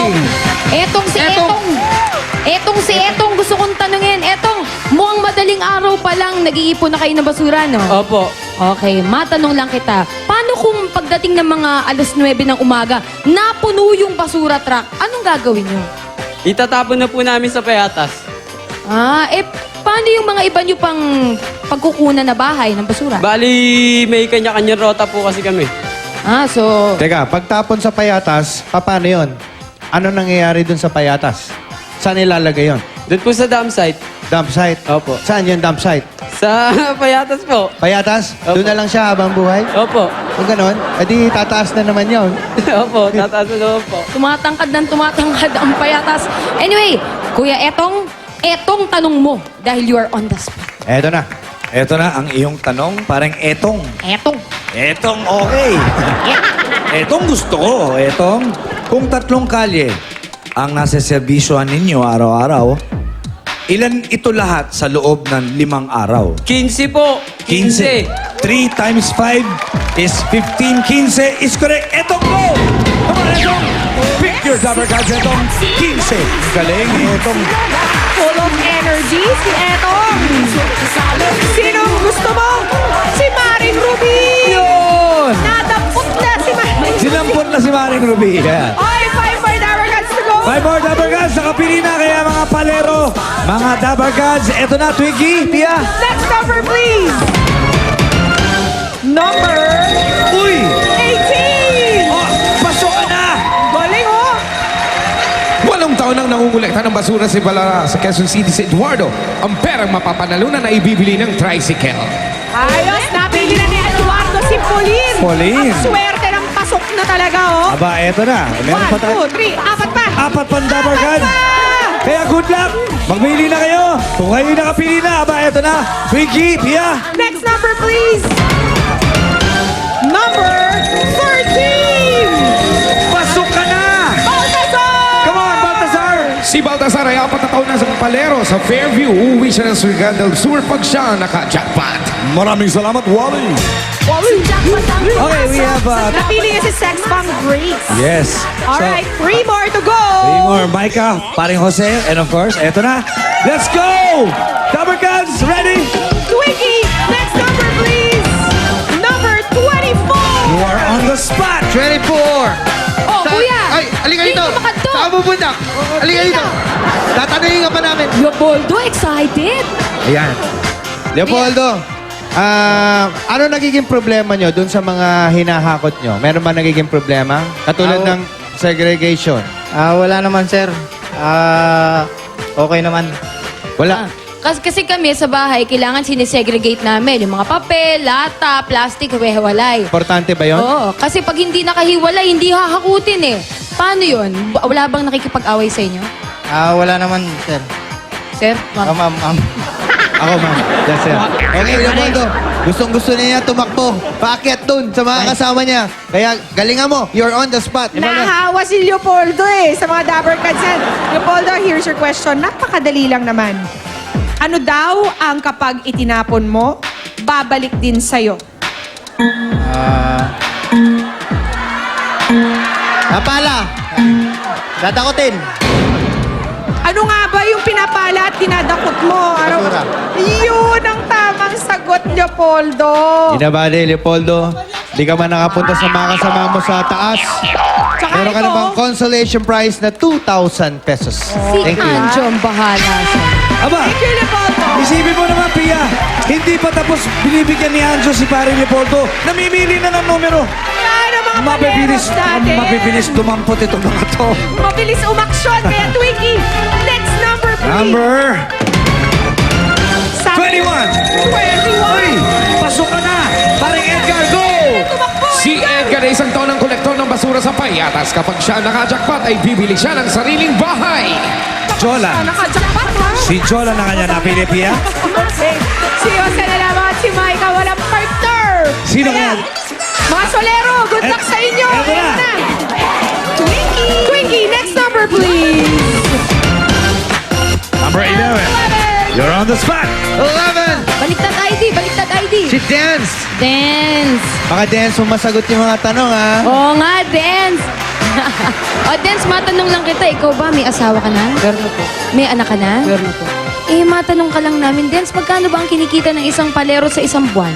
Etong gusto kong tanungin. Etong, mukhang madaling araw pa lang nag-iipon na kayo ng basura, no? Opo. Okay, matanong lang kita. Paano kung pagdating ng mga alas 9 ng umaga, napuno yung basura truck? Anong gagawin nyo? Itatapon na po namin sa payatas. Paano yung mga iba nyo pang pagkukunan na bahay ng basura? Bali, may kanya-kanyang rota po kasi kami. So... Teka, pagtapon sa payatas, paano yon? Ano nangyayari dun sa payatas? Saan ilalagay yon? Doon po sa dam site. Dump site? Opo. Saan yung dump site? Sa payatas po. Payatas? Opo. Doon na lang siya habang buhay? Opo. Kung ganon, edi tataas na naman yon. Opo, tataas na naman po. Tumatangkad ang payatas. Anyway, Kuya etong tanong mo dahil you are on the spot. Eto na. Eto na ang iyong tanong. Parang etong. Etong okay. Etong gusto ko. Etong, kung 3 kalye ang nasa serbisyohan ninyo araw-araw, ilan ito lahat sa loob ng 5 araw? 15 po. 15. 3 times 5 is 15. 15 is correct. Etong go! Come on, Etong! Pick your Dabber Cats, Etong. 15. Galing, Etong. Full of energy, si Etong. Sinong gusto mo? Si Maring Ruby. Yun! Nadampot na si Maring. Sinampot na si Maring Ruby. Yeah. Oy, 5 more Dabber Cats to go. 5 more Dabber Cats. Nakapili na kaya mga palero. Mga Dabber Cats. Eto na, Twiggy, Pia. Next number, please. Number Uy! 18. Oh, pasok ka na! Galing, oh. 8 taon nang nangungulekta ng basura si Balara sa Quezon City si Eduardo. Ang perang mapapanalunan na ibibili ng tricycle. Ayos, napili na ni Eduardo si Pauline. Pauline. Ang swerte ng pasok na talaga, oh. Aba, eto na. Meron pa 1, tayo. 2, 3, 4 pa. 4 pang Dabber Cats. pa! Kaya good luck! Magmili na kayo! Kung kayo nakapili na, aba, eto na. Twiggy, Pia. Next number, please. Number 13. Pasok ka na! Baltasar! Come on, Baltasar! Si Baltasar ay 4 na taon na sa palero sa Fairview. Uuwi siya ng Surigao del Sur pag siya naka-jackpot. Maraming salamat, Wally. Okay, we have... Napili niya si Sex Bomb Grace. yes. Alright, 3 more to go. 3 more. Micah, paring Jose, and of course, eto na. Let's go! Dabber Cats, ready? Twiggy, next number, please. Number 24. You are on the spot! 24! Oh, Kuya! Ay, halika dito! Dito makadto! Saan pupunta? Halika dito! Tatanungin ka pa namin. Leopoldo, excited? Ayan. Leopoldo, ano nagiging problema nyo dun sa mga hinahakot nyo? Meron ba nagiging problema? Katulad ng segregation? Wala naman, sir. Okay naman. Wala. Kasi kami sa bahay, kailangan sinesegregate namin. Yung mga papel, lata, plastic, hiwalay. Importante ba yun? Oo, kasi pag hindi nakahiwalay, hindi hahakutin eh. Paano yun? Wala bang nakikipag-away sa inyo? Wala naman, sir. Sir? Ma'am? Ma'am. Ako, ma'am. That's it. Okay, Leopoldo. Gustong-gusto niya tumakbo. Paakyat dun sa mga kasama niya. Kaya galingan mo. You're on the spot. Nahawa si Leopoldo sa mga Dabber Cats yan. Leopoldo, here's your question. Napakadali lang naman. Ano daw ang kapag itinapon mo, babalik din sa'yo? Napala. Dadakotin. Ano nga ba yung pinapala at dinadakot mo? Basura. Yun ang tamang sagot, Leopoldo. Inabali, Leopoldo. Di ka man nakapunta sa mga kasama mo sa taas. Tsaka Meron ka ito, namang consolation prize na 2,000 pesos. Si Thank you. Anjo ang bahala sa'yo. Aba, Thank you, Leopoldo. isipin mo naman, Pia, hindi pa tapos binibigyan ni Anjo si Pare Leopoldo. Namimili na ng numero. Yan ang mga paleros natin. Mabibilis dumampot itong mga to. Mabilis umaksyon. Kaya Twinkie, next number please. Number 21. 21. Uy, pasok ka na. Parang Edgar, go! Si Edgar ay isang taon ng kolektor ng basura sa payatas. Kapag siya nakajakpat ay bibili siya ng sariling bahay. Jola. Nakajakpat ha? Si Jola na kanya napili, Pia. Si Jose na lamang at si Micah walang partner. Sino kaya? Mga solero, good luck sa inyo. Eto na. Twinkie. Twinkie, next number please. Number 11. You're on the spot. 11! Baliktad ID, baliktad ID. Si Dance! Dance. Mga Dance, masagot yung mga tanong, ha? Oo nga, Dance. O, Dance, matanong lang kita. Ikaw ba, may asawa ka na? Meron po. May anak ka na? Meron po. Eh, matanong ka lang namin, Dance, magkano ba ang kinikita ng isang palero sa isang buwan?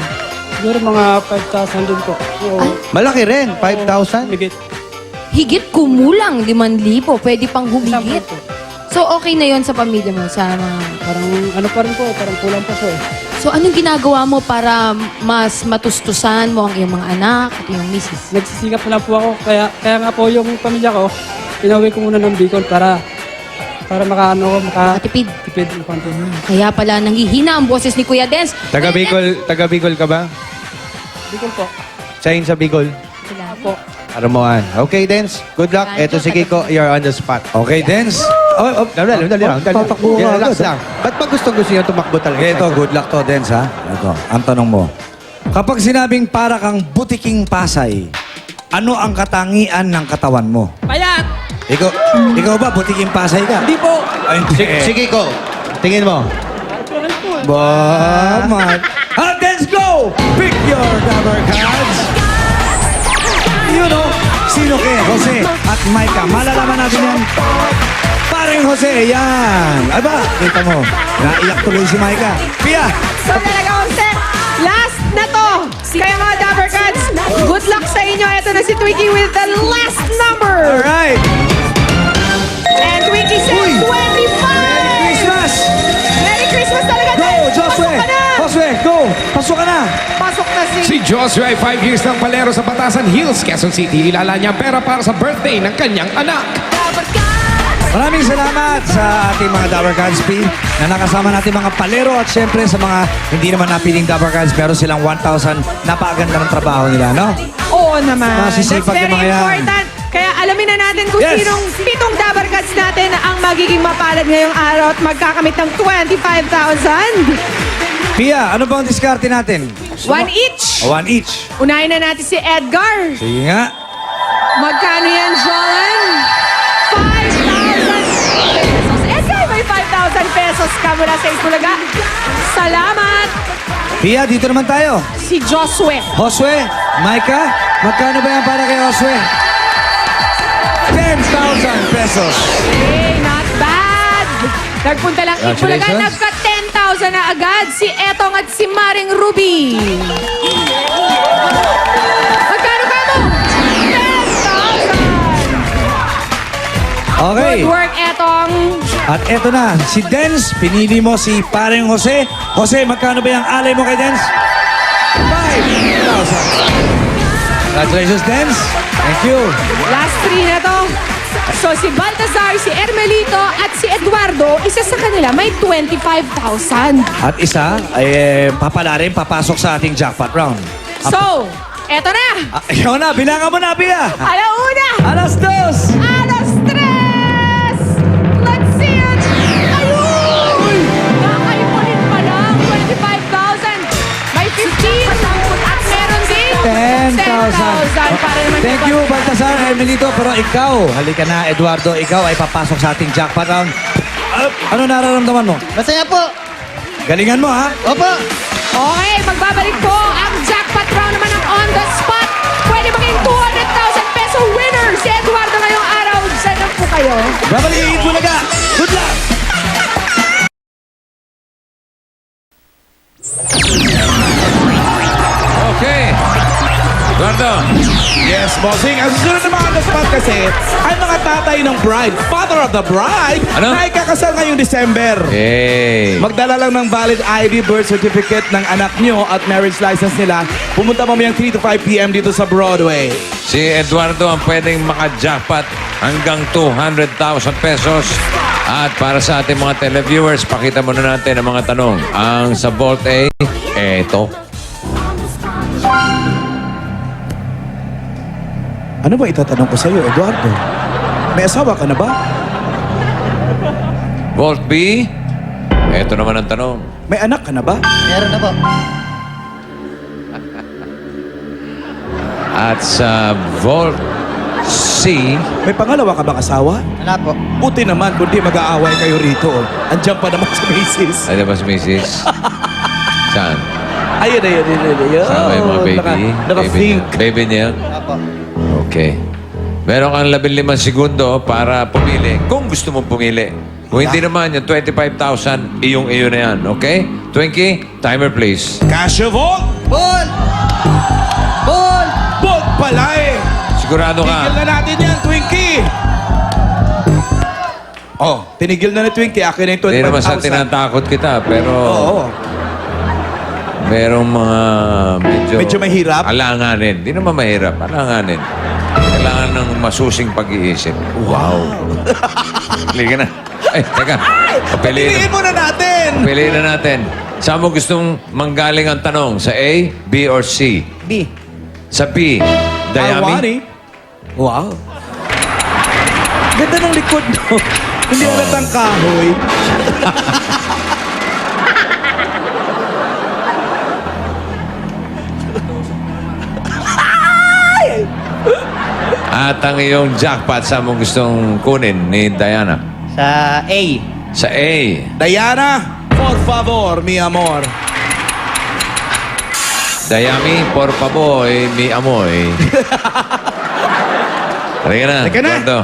Siguro mga 5,000 din po. Ay, Malaki rin, 5,000. Higit. higit kumulang 5,000. Pwede pang humigit. Isang po. So, okay na yon sa pamilya mo, sa mga... Parang ano pa rin po, parang kulang pa po eh. So, anong ginagawa mo para mas matustusan mo ang iyong mga anak at iyong misis? Nagsisikap na lang po ako, kaya nga po yung pamilya ko, pinauwi ko muna ng Bicol para Makatipid. tipid ng konti. Kaya pala nanghihina ang boses ni Kuya Dance. Taga Bicol ka ba? Bicol po. Sayin sa Bicol. Po. Aramuan. Okay, Dance. Good luck. Eto si Kiko, you're on the spot. Okay, Dance. Oh, Dali lang. Tatakbo ka Relax agad, lang. Ba't pag gusto niyo tumakbo talaga? Ito, good luck to, Dance, ha? Ito, ang tanong mo. Kapag sinabing para kang butiking Pasay, ano ang katangian ng katawan mo? Payat. Ikaw ba, butiking Pasay ka? Hindi po. Ay, hindi. Si Kiko, tingin mo. Ba, man. Dance, go! Pick your rubber cards. You know, sino kay Jose at Micah? Malalaman natin yan. Parang Jose, yan. Aba, kita mo. Naiyak tuloy si Micah. Pia! So talaga, Jose, last na to. Kaya mga Dabber Cats, good luck sa inyo. Ito na si Twinkie with the last number. Alright. And Twinkie says Uy! 25. Merry Christmas! Merry Christmas talaga. Go, Dance. Josue! Pasok ka na. Josue, go! Pasok ka na! Pasok na Si Joshua ay 5 years ng palero sa Batasan Hills, Quezon City. Ilala niya ang pera para sa birthday ng kanyang anak. Maraming salamat sa ating mga Dabber Cats P na nakasama natin mga palero at syempre sa mga hindi naman napiling Dabber Cats pero silang 1,000 napakaganda ng trabaho nila, no? Oo naman. Masisipag That's yung very mga yan. important. Kaya alamin na natin kung Yes. sinong 7 Dabber Cats natin ang magiging mapalad ngayong araw at magkakamit ng 25,000. Pia, ano bang diskarte natin? One each. One each. Unahin na natin si Edgar. Sige nga. Magkano yan, Jolan? 5,000 pesos. Edgar, may 5,000 pesos ka mula sa Isbulaga. Salamat. Pia, dito naman tayo. Si Josue. Josue, Micah, magkano ba yan para kay Josue? 10,000 pesos. Hey, not bad. Nagpunta lang Isbulaga, Congratulations. nagka 10,000 na agad si Etong at si Maring Ruby. Magkano ka mo? 10,000. Okay. Good work, Etong. At eto na, si Dance, pinili mo si pareng Jose. Jose, magkano ba yung alay mo kay Dance? 5,000. Congratulations, Dance. Thank you. Last 3 na to. So si Baltazar, si Ermelito at si Eduardo, isa sa kanila may 25,000. At isa ay papala rin papasok sa ating jackpot round. So, eto na. Ikaw na, bilangan mo na, Pia. Alauna. Alas 2. Alas 3. Let's see it. Ayun! Nakaipunin pa lang. 25,000. May 15. At meron din 10,000 para naman. Thank you, Baltasar, Emilito. Pero ikaw, halika na, Eduardo, ikaw ay papasok sa ating jackpot round. Ano nararamdaman mo? Masaya po. Galingan mo, ha? Opo. Okay, magbabalik po ang jackpot round naman ng on the spot. Pwede maging 200,000 peso winner si Eduardo ngayong araw. Sana po kayo. Babalik ang Itbulaga. Good luck! Okay. Eduardo. Yes, bossing. Ang susunod naman on the spot kasi ang mga tatay ng bride, father of the bride, Ano? na ikakasal ngayong December. Hey. Magdala lang ng valid ID, birth certificate ng anak nyo at marriage license nila. Pumunta mamayang 3 to 5 p.m. dito sa Broadway. Si Eduardo ang pwedeng maka-jackpot hanggang 200,000 pesos. At para sa ating mga televiewers, pakita muna natin ang mga tanong. Ang sa Vault A, eto. Ano ba itatanong ko sa iyo, Eduardo? May asawa ka na ba? Vault B, eto naman ang tanong. May anak ka na ba? Meron na po. At sa Vault C, May pangalawa ka bang asawa? Wala po. Buti naman, kundi mag-aaway kayo rito. Andiyan pa naman sa Macy's. ano ba si Mrs.? Saan? Ayun. Saan ba yung mga baby? Naka-think. Baby niya? Apo. Okay. Meron kang 15 segundo para pumili. Kung gusto mong pumili. Kung hindi naman, yung 25,000, iyong-iyo na yan. Okay? Twinkie, timer please. Casio Vault! Ball! Ball! Vault pala eh! Sigurado Tigil ka. na natin yan, Twinkie! Oh, tinigil na ni Twinkie. Akin na yung 25,000. Hindi naman sa tinatakot kita, pero Oo. merong mga Medyo mahirap? alanganin. Hindi naman mahirap. Alanganin. Kailangan ng masusing pag-iisip. Wow. Halika na. Ay, teka. Piliin muna natin! Piliin na natin. Saan mo gustong manggaling ang tanong? Sa A, B, or C? B. Sa B, Dayami? Arwani. Wow. Ganda ng likod mo. Hindi halatang kahoy. At ang iyong jackpot, saan mo gustong kunin ni Diana? Sa A. Sa A. Diana, por favor, mi amor. Dayami, por favor, mi amoy. Halika na. Halika na. Eduardo.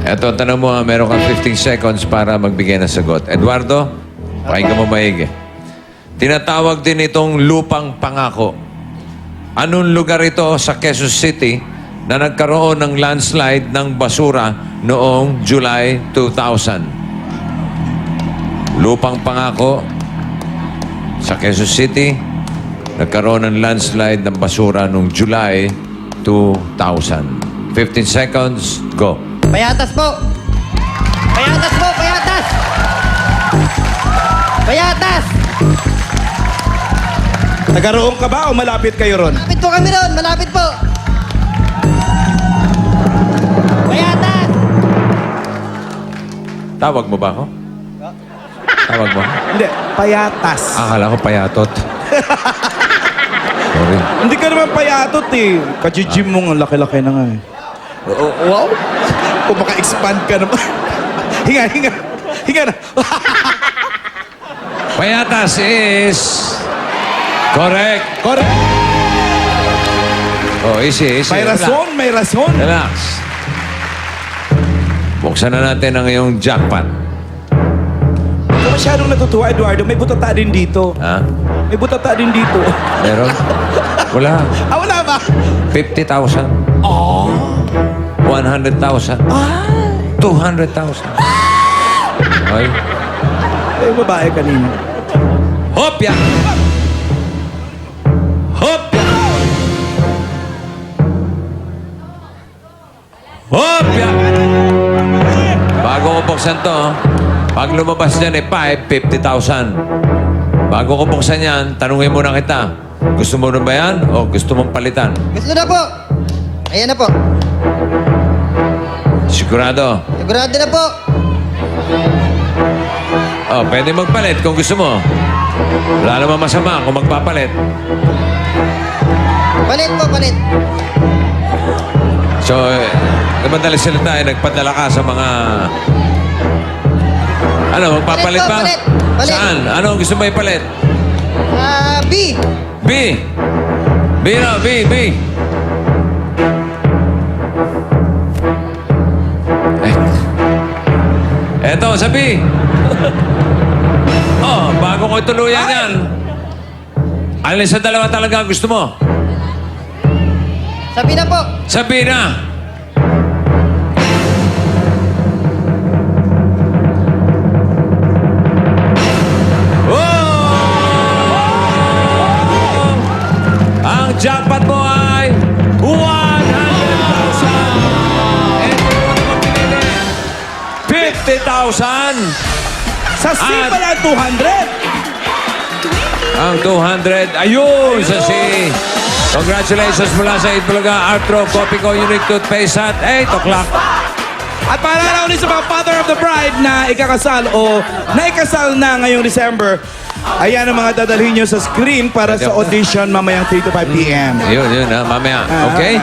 Eto, tanong mo, meron kang 15 seconds para magbigay ng sagot. Eduardo, pakinggan mo maigi. Tinatawag din itong lupang pangako. Anong lugar ito sa Quezon City na nagkaroon ng landslide ng basura noong July 2000? Lupang pangako sa Quezon City, nagkaroon ng landslide ng basura noong July 2000. 15 seconds, go. Payatas po! Payatas po! Payatas! Payatas! Nagaroon ka ba o malapit kayo ron? Malapit po kami ron! Malapit po! Payatas! Tawag mo ba ako? Tawag mo? Hindi, payatas. Akala ko payatot. Sorry. Hindi ka naman payatot eh. Kajijim mo ang laki-laki na nga eh. Wow! Kung maka-expand ka naman. Hinga. Hinga na. Payatas is... Correct. Correct. Oh, easy. May rason, may rason. Relax. Buksan na natin ang iyong jackpot. Huwag ka masyadong natutuwa, Eduardo. May butata din dito. Ha? May butata din dito. Meron? Wala. Wala ba? 50,000. Oh. 100,000. 200,000. Ay. Eh, babae kanina. Hopya! Hopya! Hopya! Bago ko buksan to, pag lumabas dyan 50,000. Bago ko buksan yan, tanungin muna kita. Gusto mo na ba yan o gusto mong palitan? Gusto na po! Ayan na po! Sigurado? Sigurado na po! Oh, pwede magpalit kung gusto mo. Wala naman masama kung magpapalit. Palit po, palit! So, madalas salita ay nagpadala ka sa mga... Ano, magpapalit Palit po, ba? palit. Palit. Saan? Ano ang gusto mo ipalit? B! B! B na, B, B. to, sabi. Oh, bago ko tuluyan yan. Alin sa dalawa talaga gusto mo? Sabi na po. Sabi na. Ang jackpot mo ay 100,000. And kung ano mo pinili? 50,000. Sa C pala, 200. Ang 200, ayun sa C. Congratulations mula sa Itbulaga Artro Coffee Co. Unique Toothpaste at 8 o'clock. At paalala ulit sa mga father of the bride na ikakasal o naikasal na ngayong December, ayan ang mga dadalhin nyo sa screen para sa audition mamayang 3 to 5 p.m. Yun, mamaya. Okay?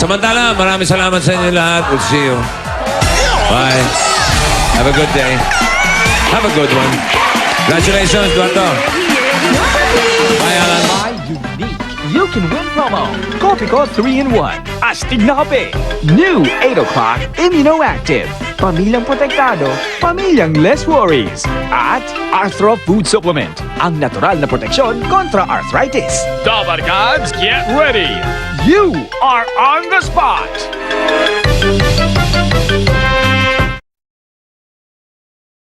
Samantala, maraming salamat sa inyo lahat. We'll see you. Bye. Have a good day. Have a good one. Congratulations, Duarto. Bye, Alan. My unique You Can Win promo. Coffee Co 3-in-1. Astig na kape. New 8 o'clock Immunoactive. Pamilyang protektado, pamilyang less worries. At Arthro Food Supplement. Ang natural na proteksyon kontra arthritis. Dabarkads, get ready. You are on the spot.